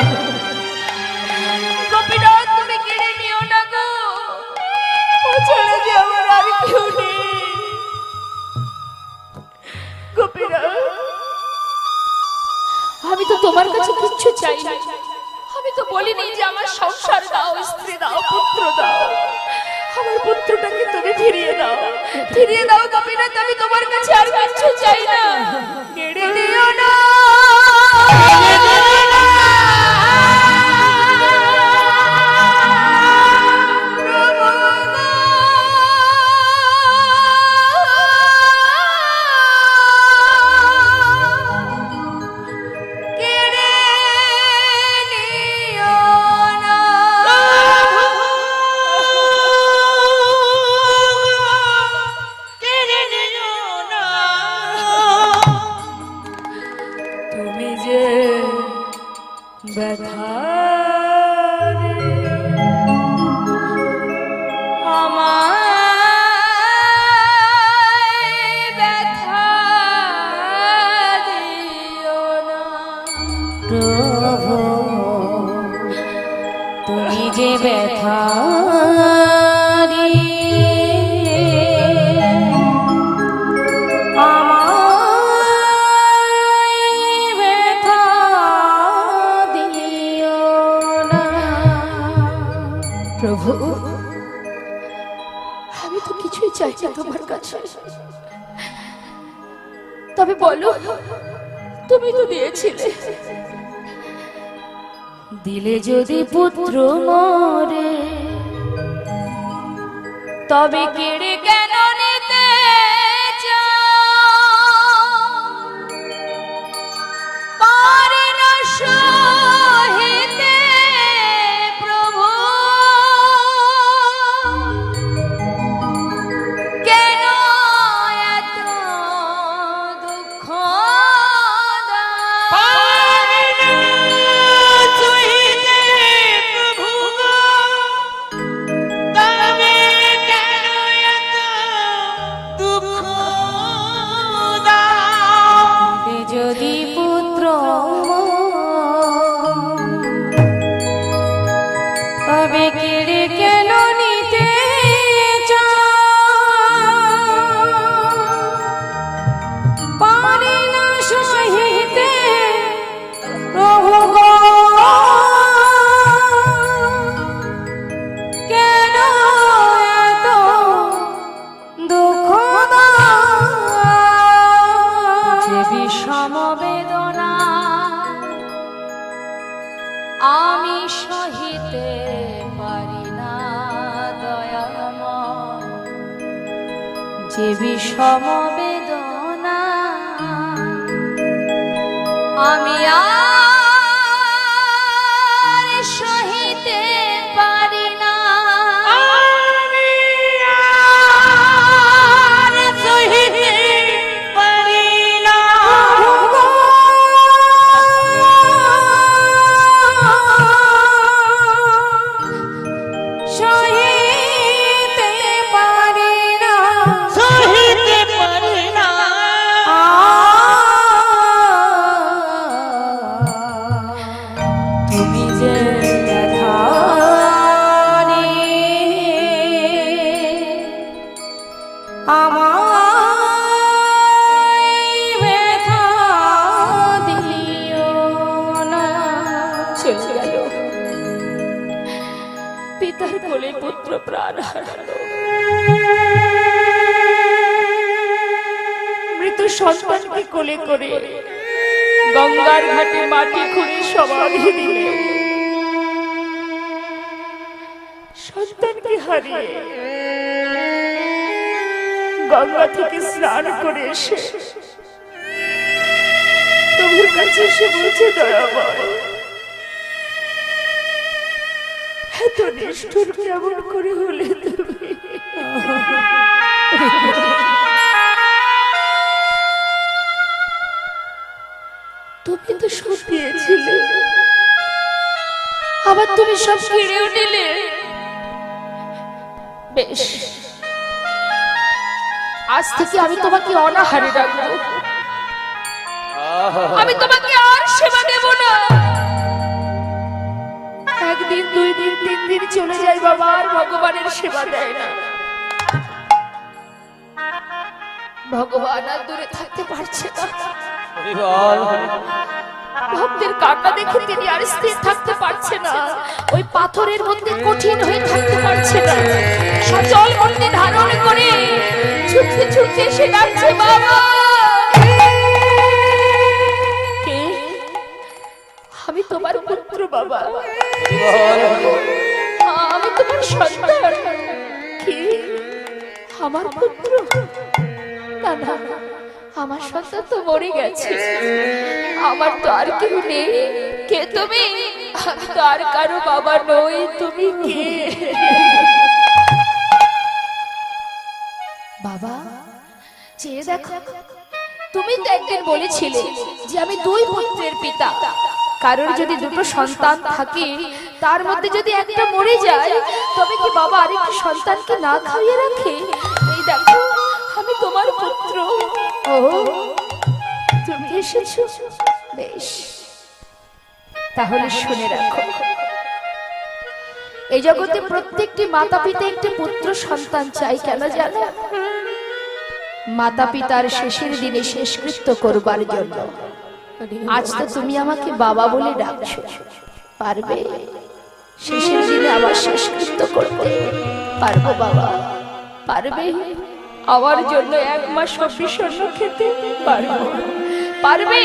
গোপীনাথ, তুমি কেড়ে নিও না গো, ও ছাড়া যে আমার আর কেউ নেই। গোপীনাথ, আমি তো তোমার কাছে কিচ্ছু চাই না, আমি তো বলিনি যে আমার সংসার দাও, স্ত্রী দাও, পুত্র দাও, আমার পুত্রটাকে তুমি ফিরিয়ে দাও, ফিরিয়ে দাও গোপীনাথ, আমি তোমার কাছে আর কিচ্ছু চাই না, কেড়ে নিও না। প্রভু তুমি যে ব্যথা প্রভু, আমি তো কিছুই চাই না তোমার কাছে, তবে বলো তুমি তো দিয়েছিলে, দিলে যদি পুত্র মরে তবে কেড়ে কেন নিতে পারে না সহিতে প্রভু, কেন এত দুঃখ যদি পুত্র তবে কেড়ে কেন নিতে পারে না সহিতে প্রভু কেন এত দুঃখ যে বিষম বেদনা আমি সহিতে পারি না দয়াময়, যে বিষম বেদনা যে ব্যথা আমায় ব্যথা দিও না। চলে গেল পিতার কোলে পুত্র প্রাণ হারালো, মৃত সন্তানকে কোলে করে গঙ্গার ঘাটে মাটি খুঁড়ে সমাধি দিলে। সন্তানকে হারিয়ে গঙ্গা থেকে স্নান করে এসে প্রভুর কাছে এসে বলছে, দয়াময় এত নিষ্ঠুর কেমন করে হলে তুমি? তুমি তো সব দিয়েছিলে, আবার তুমি সব কেড়েও নিলে। বেশ, আজ থেকে আমি তোমাকে অনাহারে রাখবো, আমি তোমাকে আর সেবা দেব না। একদিন, 2 দিন, 3 দিন চলে যায় বাবা, আর ভগবানের সেবা দেয় না। ভগবান আর দূরে থাকতে পারছে না, ভক্তের কান্না দেখে তিনি আর স্থির থাকতে পারছে না। ওই পাথরের মধ্যে কঠিন হয়ে থাকতে পারছে না, সচল মূর্তি ধারণ করে ছুটতে ছুটতে সে ডাকছে, বাবা। কে? আমি তোমার পুত্র বাবা, আমি তোমার সন্তান। কি? আমার পুত্র? না না, আমার সন্তান তো মরে গেছে, আমার তো আর কেউ নেই। কে তুমি? আমি তো আর কারো বাবা নই, তুমি কে? বাবা চেয়ে দেখো, তুমি তো একদিন বলেছিলে যে আমি 2 পুত্রের পিতা, কারোর যদি 2টো সন্তান থাকে তার মধ্যে যদি একটা মরে যায় তবে কি বাবা আরেকটা সন্তানকে না খাইয়ে রাখে? এই দেখো, আমি তোমার পুত্র। ও, তুমি এসেছো, বেশ, তাহলে শুনে রাখো, এই জগতে প্রত্যেকটি মাতা পিতা একটি পুত্র সন্তান চাই। কেন জানো? মাতা পিতার শেষের দিনে শেষকৃত্য করবার জন্য। আজ তো তুমি আমাকে বাবা বলে ডাকছো, পারবে শেষের দিনে আবার শেষকৃত্য করতে? পারবো বাবা, পারবে আমার জন্য 1 মাস অবিষণ্ণ খেতে? পারবো, পারবে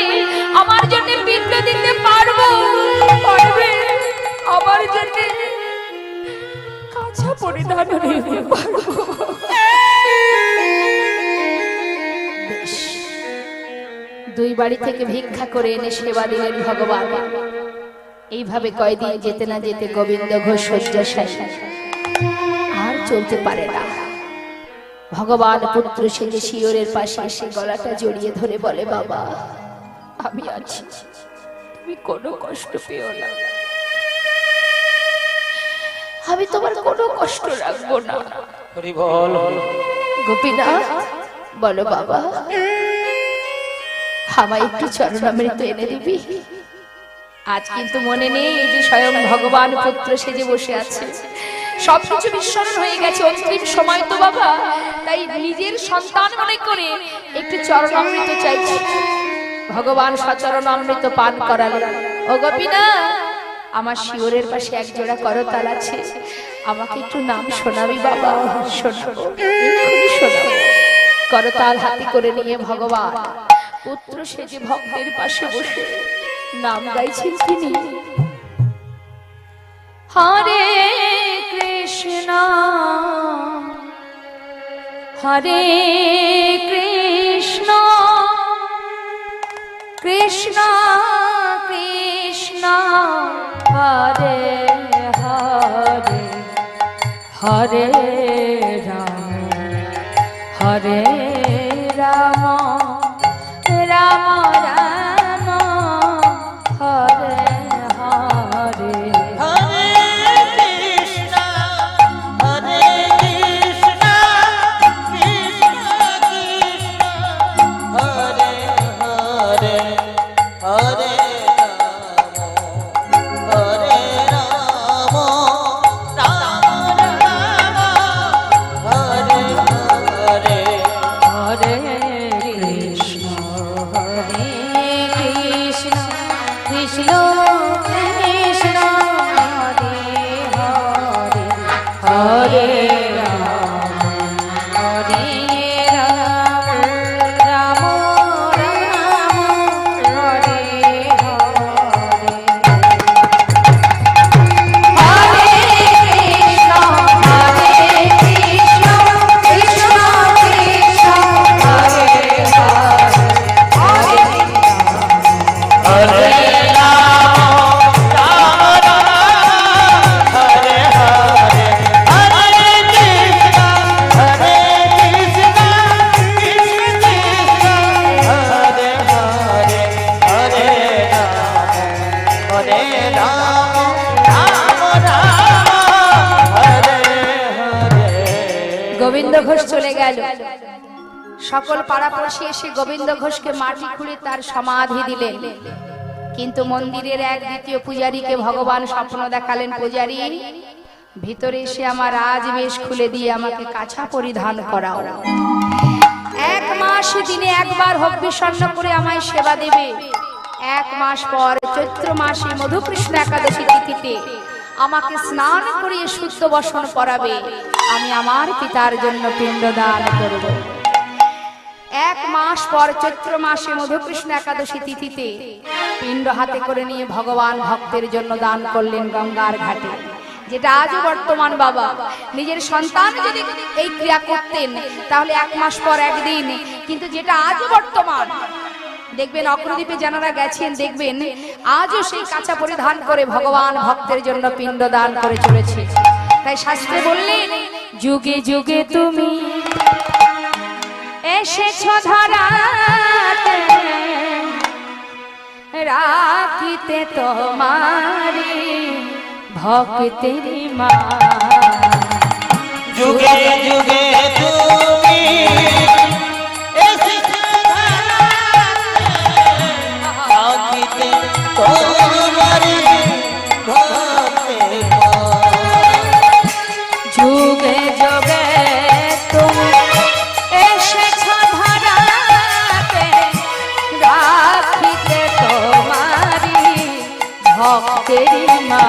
আমার জন্য পিণ্ড দিতে? পারবো, পারবে আমার জন্য কাঁচা পরিধান করতে? পারবো। বেশ, 2 বাড়ি থেকে ভিক্ষা করে এনে সেবা দিলেন ভগবান। এইভাবে কয়দিন যেতে না যেতে গোবিন্দ ঘোষ শয্যাশায়ী, আর চলতে পারে না। ভগবান পুত্র সেজে শিয়রের পাশে এসে গলাটা জড়িয়ে ধরে বলে, বাবা আমি আছি, তুমি কোনো কষ্ট পেও না, আমি তোমার কোনো কষ্ট রাখবো না। গোপীনাথ বলো, বাবা আমায় একটু চরণামৃত এনে দিবি? আজ কিন্তু মনে নেই যে স্বয়ং ভগবান পুত্র সেজে বসে আছে, সবকিছু বিস্মরণ হয়ে গেছে। অন্তিম সময় তো বাবা, তাই নিজের সন্তান মনে করে একটু চরণামৃত চাইছে। ভগবান সচরণ অমৃত পান করালেন। ও গোপীনা, আমার শিয়রের পাশে 1 জোড়া করতাল আছে, আমাকে একটু নাম শোনাবি বাবা? শোনাবো, এক্ষুনি শোনাবো। করতাল হাতে করে নিয়ে ভগবান পুত্র সেজে ভক্তের পাশে বসে নাম গাইছেন তিনি। হরে কৃষ্ণ হরে কৃষ্ণ কৃষ্ণ কৃষ্ণ হরে হরে হরে রাম হরে রাম রাম রাম হরে হরে হরে রাম রাম রাম হরে হরে। গোবিন্দ ঘোষ চলে গেল। সকল পাড়াপড়শি এসে গোবিন্দ ঘোষকে মাটি খুঁড়ে তার সমাধি দিলেন। কিন্তু মন্দিরের এক দ্বিতীয় পূজারীকে ভগবান স্বপ্ন দেখালেন, পূজারী ভিতরে এসে আমার রাজবেশ খুলে দিয়ে আমাকে কাছা পরিধান করাও। 1 মাস দিনে একবার হব্বিষণ্ণ করে আমায় সেবা দেবে। 1 মাস পর চৈত্র মাসে মধুকৃষ্ণ একাদশী তিথিতে আমাকে স্নান করিয়ে শুদ্ধ বসন পরাবে। আমি আমার পিতার জন্য পিণ্ডদান করব। 1 মাস পর চৈত্র মাসে মধুকৃষ্ণ একাদশী তিথিতে পিণ্ড হাতে করে নিয়ে ভগবান ভক্তের জন্য দান করলেন গঙ্গার ঘাটে। যেটা আজও বর্তমান। বাবা নিজের সন্তান যদি এই ক্রিয়া করতেন তাহলে 1 মাস পর একদিন, কিন্তু যেটা আজও বর্তমান দেখবেন অগ্রদ্বীপে যারা গেছেন দেখবেন আজও সেই কাঁচা পরিধান করে ভগবান ভক্তের জন্য পিণ্ড দান করে চলেছে। তাই শাস্ত্রে বললেন, যুগে যুগে তুমি এসেছো ধরাতে, রাখিতে তোমারি ভক্তের মা। যুগে যুগে তুমি এসেছো রাখিতে তোমারি ভক্তের মা। যুগে যুগে তুমি এসেছো ধরাতে, রাখিতে তোমারি ভক্তের মা।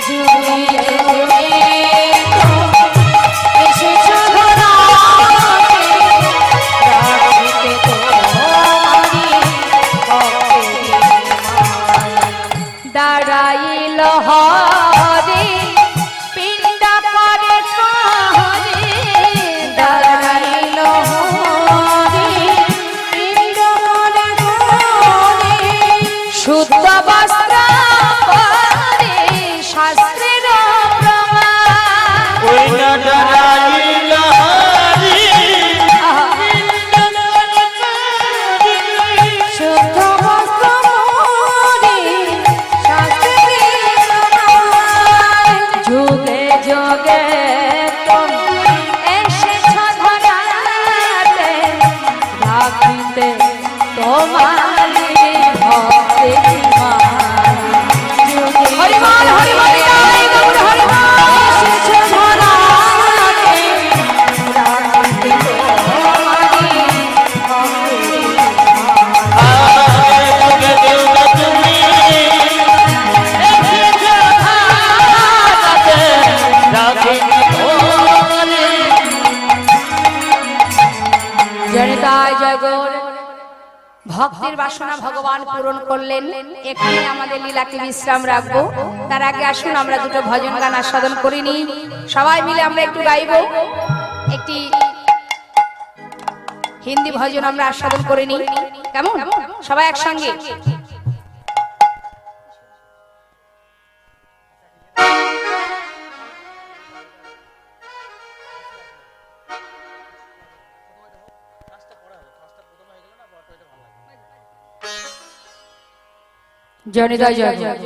যুগে যুগে তুমি এসেছো ধরাতে, রাখিতে তোমারি ভক্তের মা। দাঁড়াইল হরে পিণ্ড করে কহরে, দাঁড়াইল হরে পিণ্ড করে কহরে, শুদ্ধ বস্ত্র পরে শাস্ত্রের প্রমাণ। ওই দাঁড়াইল হরি শুদ্ধ বস্ত্র পরে শাস্ত্রের প্রমাণ। যুগে যুগে তুমি এসেছো ধরাতে, রাখিতে তোমারি ভক্তের মা। হরি বল হরি বল জয় গৌর হরি বল। এসেছো ধরাতে, রাখিতে তোমারি ভক্তের মা। যুগে যুগে তুমি এসেছো ধরাতে, রাখিতে তোমারি। জনিতায় জয় গৌর। ভক্তের বাসনা ভগবান পূরণ করলেন। এখানে আমাদের লীলাকে বিশ্রাম রাখবো। তার আগে আসুন আমরা দুটো ভজন গান আস্বাদন করিনি। সবাই মিলে আমরা একটু গাইবো। একটি হিন্দি ভজন আমরা আস্বাদন করিনি, কেমন? সবাই একসঙ্গে। জনিতায় জয় জয়।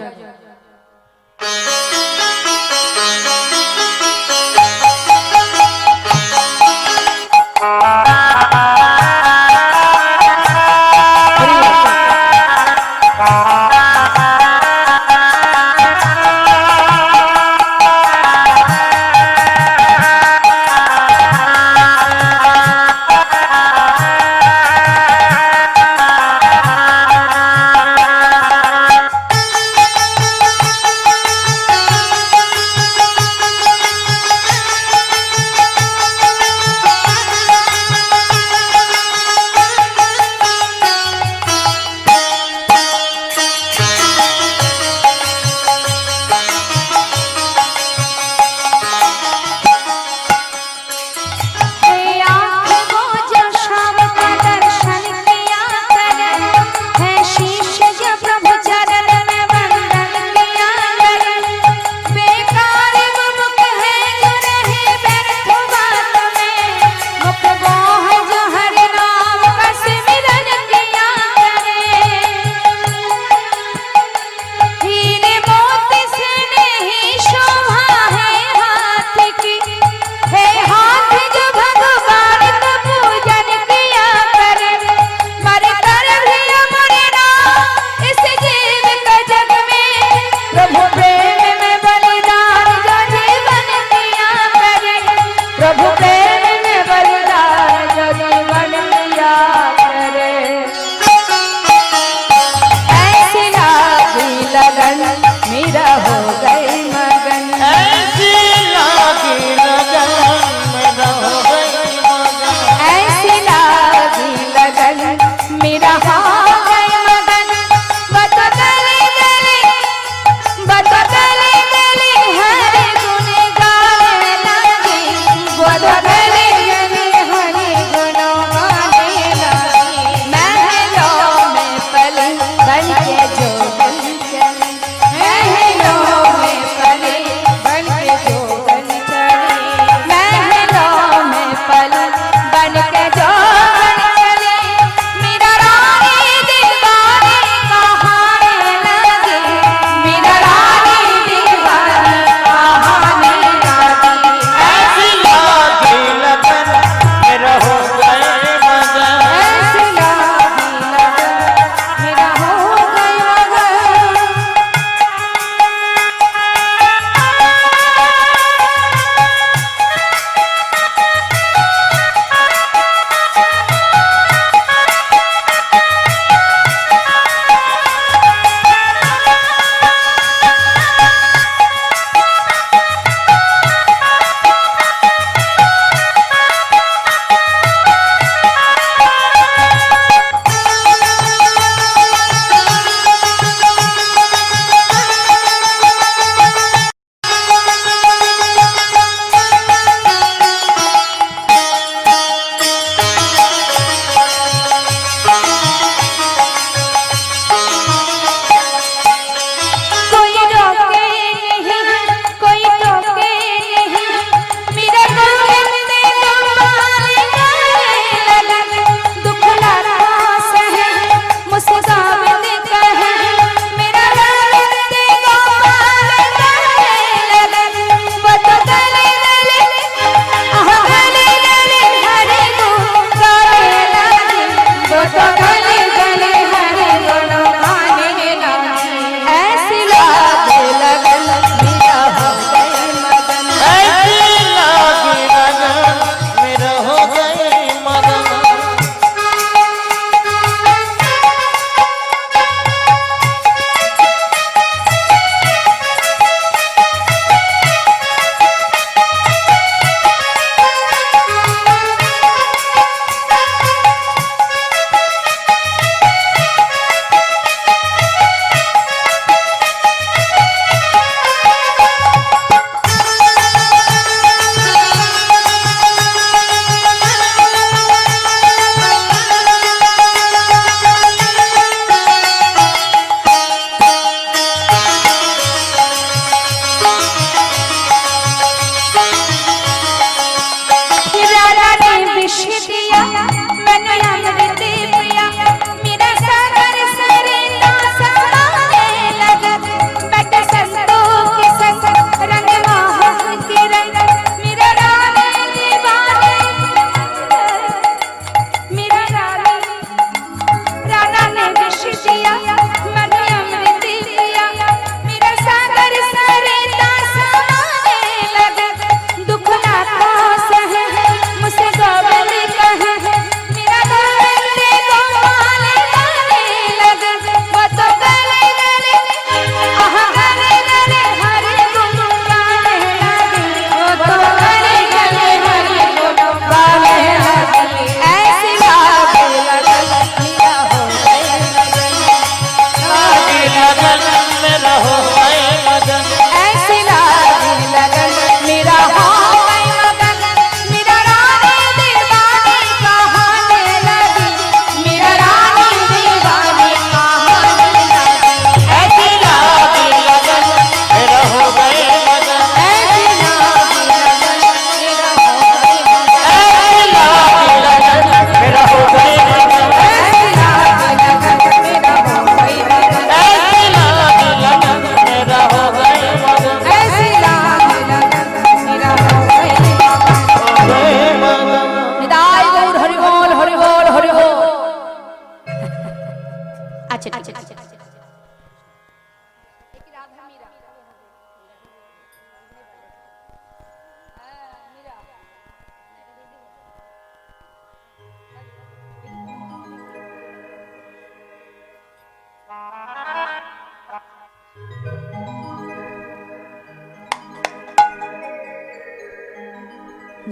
प्रभु प्रेम में बलिदान जो जीवन दिया करे, प्रभु प्रेम में बलिदान जो जीवन दिया करे। ऐसी लागी लगन मेरा हो गई मगन, ऐसी लागी लगन मेरा हो गई मगन, ऐसी लागी लगन मेरा हो गई मगन। बत गली गली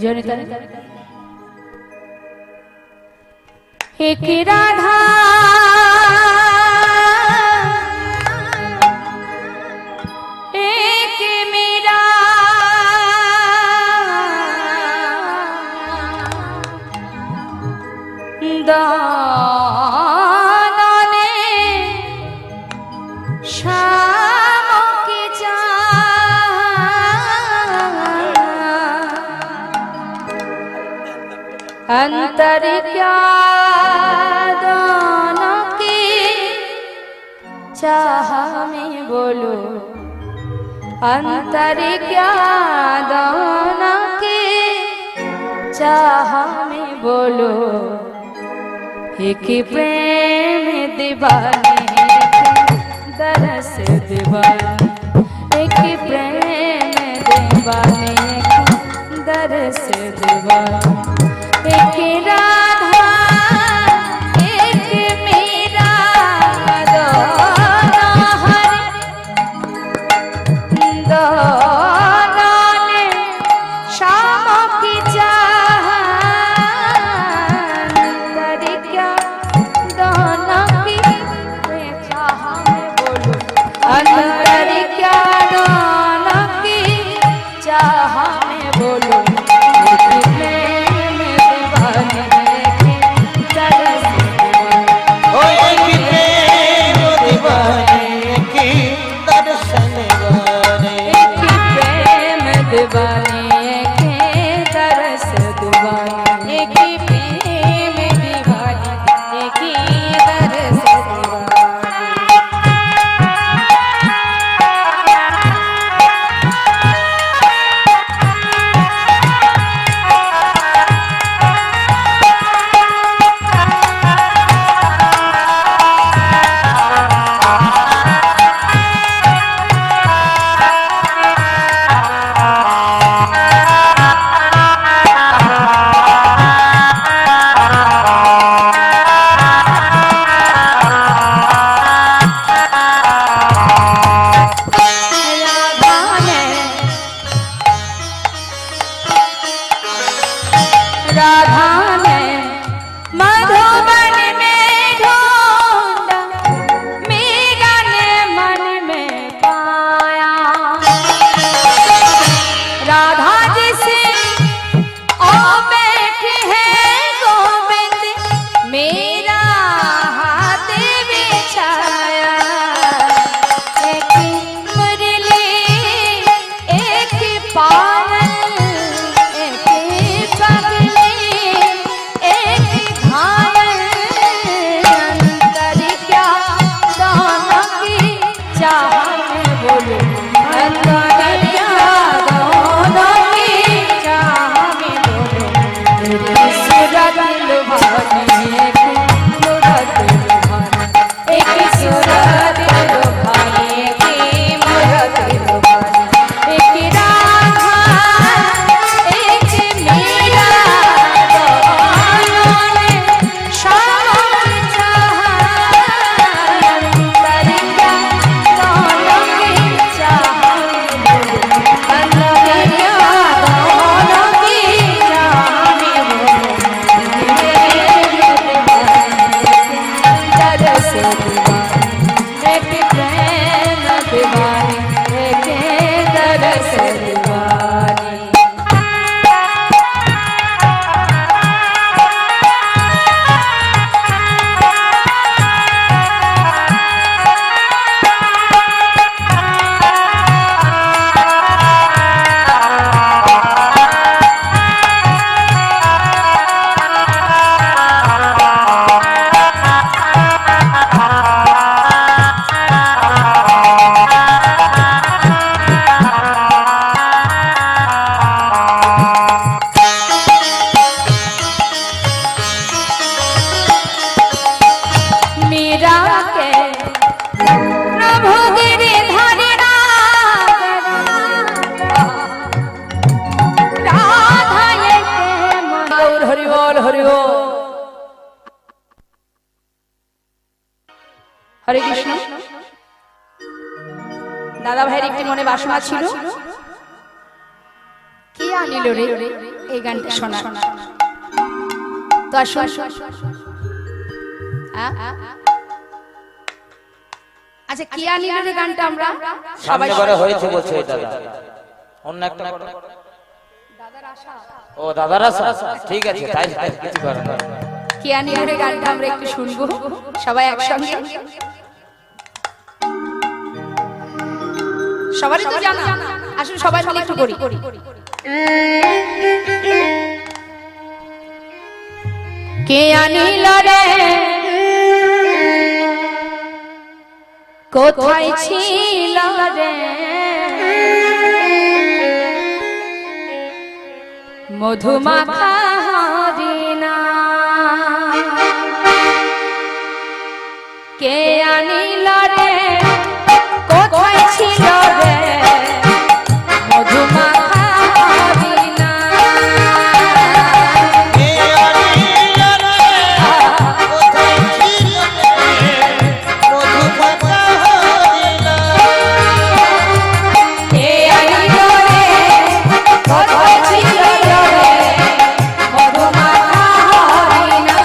জনিতা एक राधा एक मीरा दाना ने शाम की अंतर क्या दाना की चाह में बोलो अंतर क्या दाना की चाह में बोलो एक प्रेम दीवाने दरस दीवाने एक प्रेम दीवाने दरस दीवाने एक राधा एक मीरा दोनों हरि दोनों ने शाम की चाह अंतर क्या दोनों की चाह में बोलो अंतर क्या दोनों की चाह में बोलो दीवाने के तरस दीवाने की प्रेम दीवाने की तरस ভাইয়ের একটি মনে বাসনা ছিল, কে আনিল রে এই গানটা শোনা। তো আসুন, আচ্ছা কে আনিল রে গানটা আমরা সবাই সামনে হয়েছে বলছে এটা অন্য একটা ও দাদারা ঠিক আছে, তাই কিছু করার নেই। কে আনিল রে গানটা আমরা একটু শুনবো সবাই একসঙ্গে। সবারই তো জানা, আসুন সবাই মিলে একটু করি। কে আনিল রে কোথায় ছিল রে মধুমাখা হরিণা, কে আনিল রে কোথায় ছিল রে মধুমাখা হরিণা, কে আনিল রে কোথায় ছিল রে মধুমাখা হরিণা।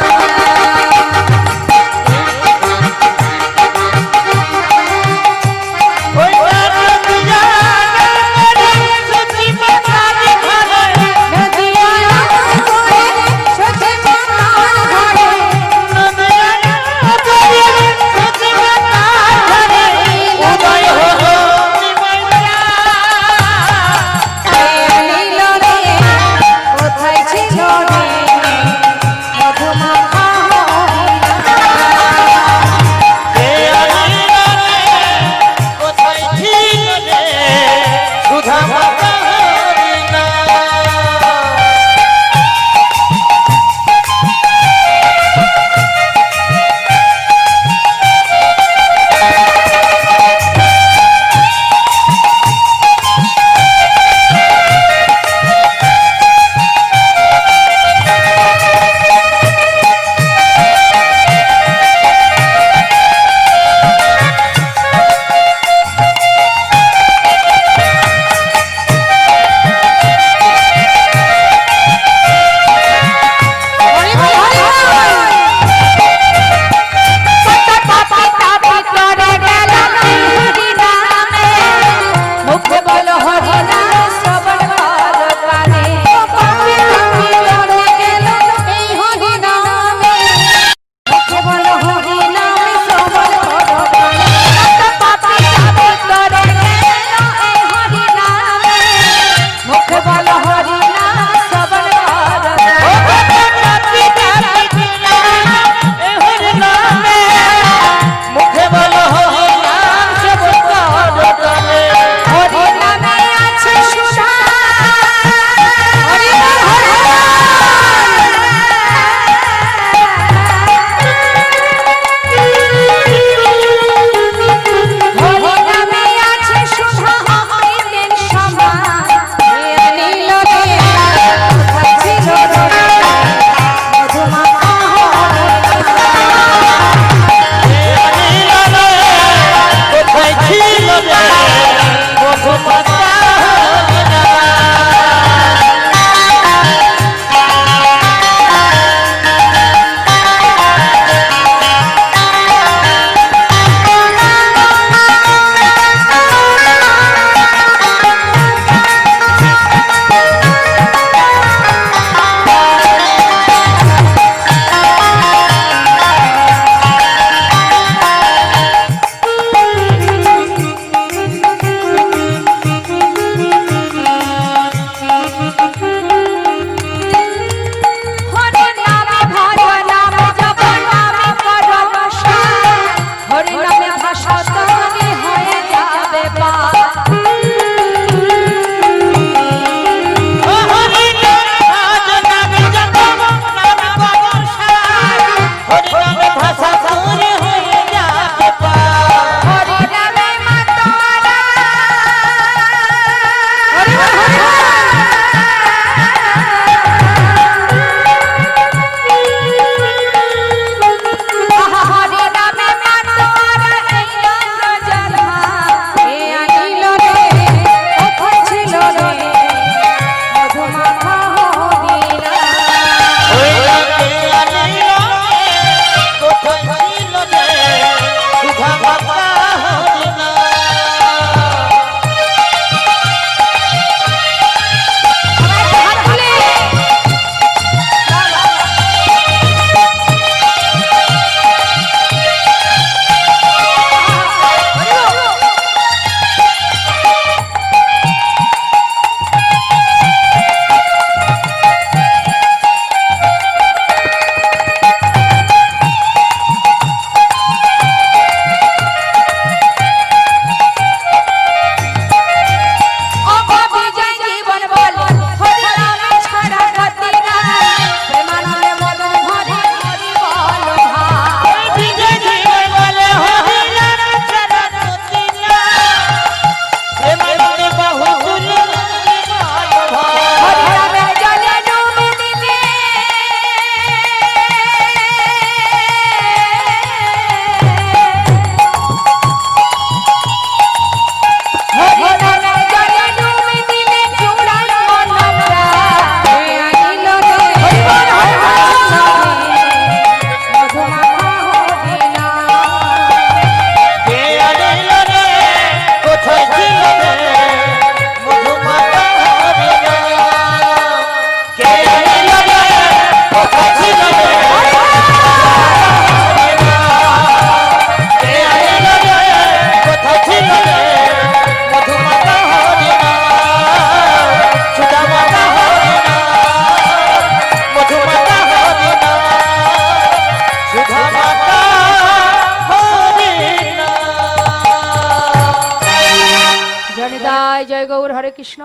নিতাই জয় গৌর হরে কৃষ্ণ।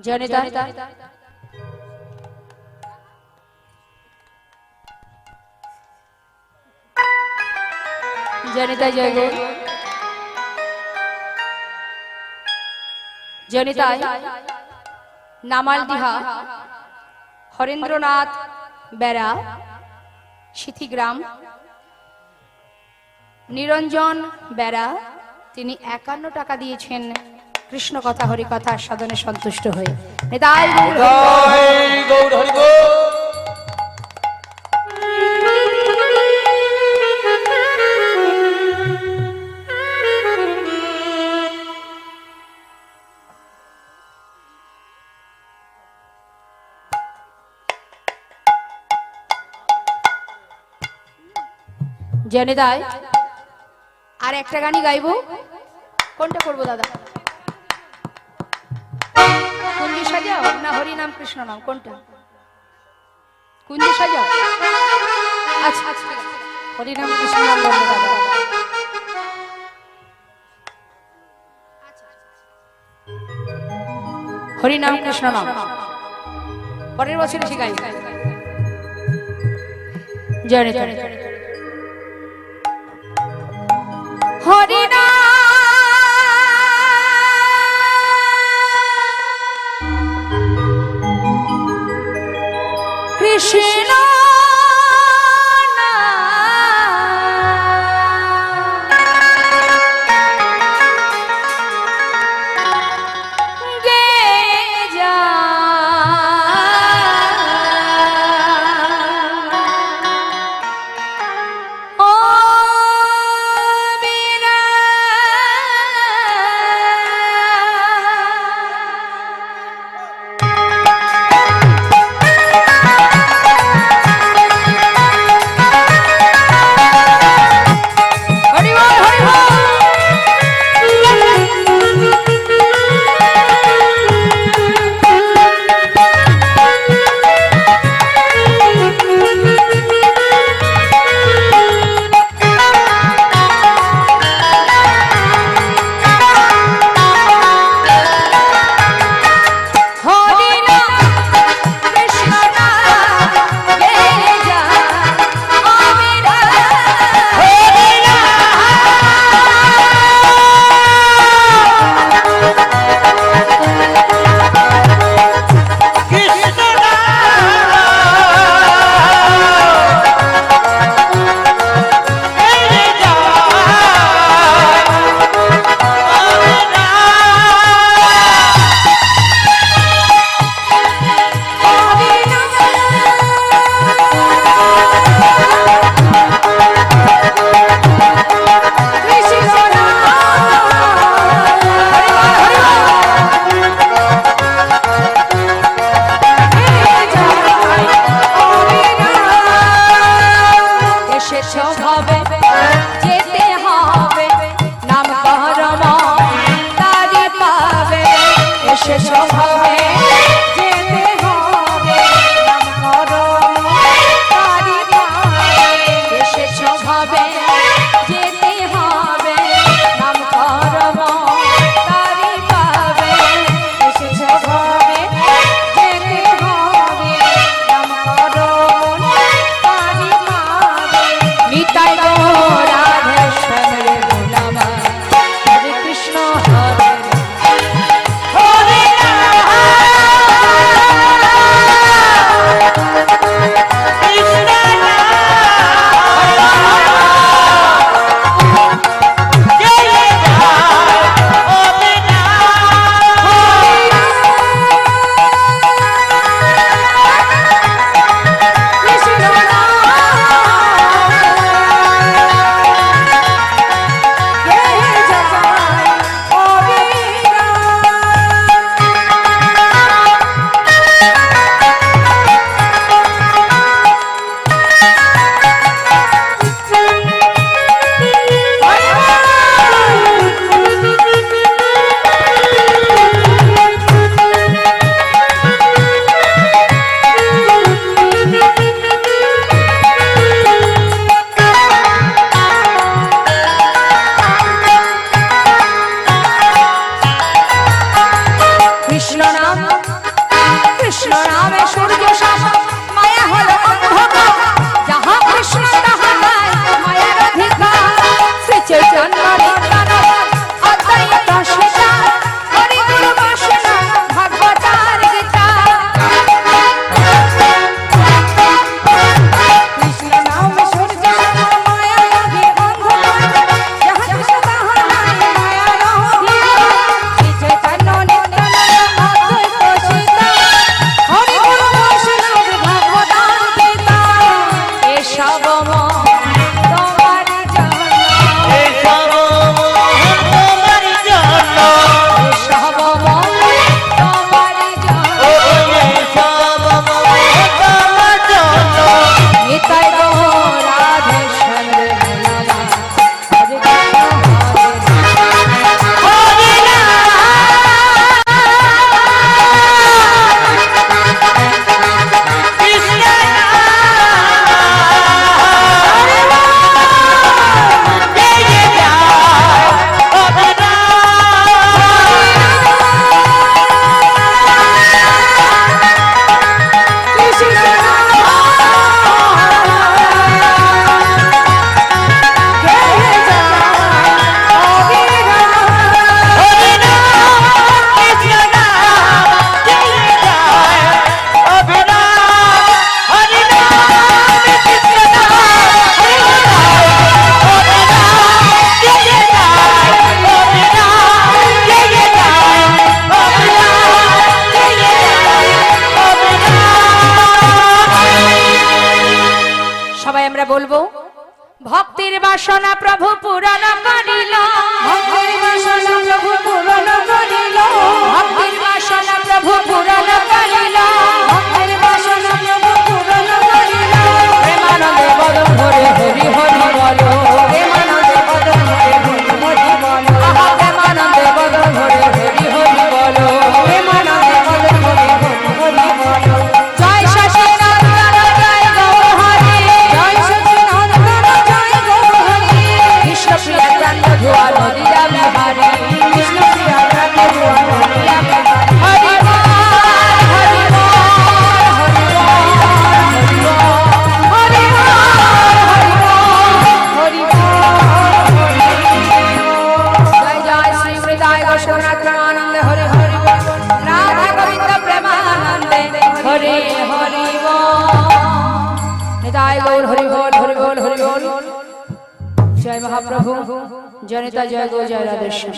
জয় নিতাই। জয় নিতাই জয় গৌর। জয় নিতাই। নামালদিহা হরেন্দ্রনাথ বেরা সিথিগ্রাম নিরঞ্জন বেরা তিনি 51 টাকা দিয়েছেন কৃষ্ণ কথা হরি কথা সাধনে সন্তুষ্ট হয়ে। নিতাই গৌর গৌর হরি গৌর। জয় নিতাই। আর একটা গানই গাইবো, কোনটা করবো দাদা? কুঞ্জি সাজাও না হরি নাম কৃষ্ণ নাম, কোনটা? কুঞ্জি সাজাও। আচ্ছা আচ্ছা হরি নাম কৃষ্ণ নাম বলবো দাদা। হরি নাম কৃষ্ণ নাম পরের বছর এসে গাই। জয় নিতাই। হরি নাম কৃষ্ণ নিতাই গৌর আমরা বলবো ভক্তির বাসনা প্রভু পূরণ করিল, ভক্তির বাসনা প্রভু পূরণ করিল, ভক্তির বাসনা প্রভু পূরণ করিল, ভক্তির বাসনা প্রভু পূরণ করিল। প্রেমানন্দে বদন ভরে হরি হরি বলো, প্রেমানন্দে বদন ভরে হরি হরি বলো, আহা প্রেমানন্দে বদন ভরে হরি হরি বলো, প্রেমানন্দে বদন ভরে হরি হরি বলো। জয় শশী নন্দন জয় গৌর হরি, জয় সচিদানন্দ জয় গৌরহরি, কৃষ্ণপ্রিয়া চন্দ্র ধোয়া নদিয়া বিহারী, কৃষ্ণপ্রিয়া রাধে নদিয়া বিহারী। হরি বল হরি বল হরি বল হরি বল হরি বল জয় জয় শ্রী হৃদয় গোস্বামী প্রেমানন্দে হরি হরি বল, রাধা গোবিন্দ প্রেমানন্দে হরি হরি বল, হৃদয় গৌর হরি বল হরি বল হরি বল। জয় মহাপ্রভু, জয় নেতা, জয় গো, জয় রাধেশ্যাম।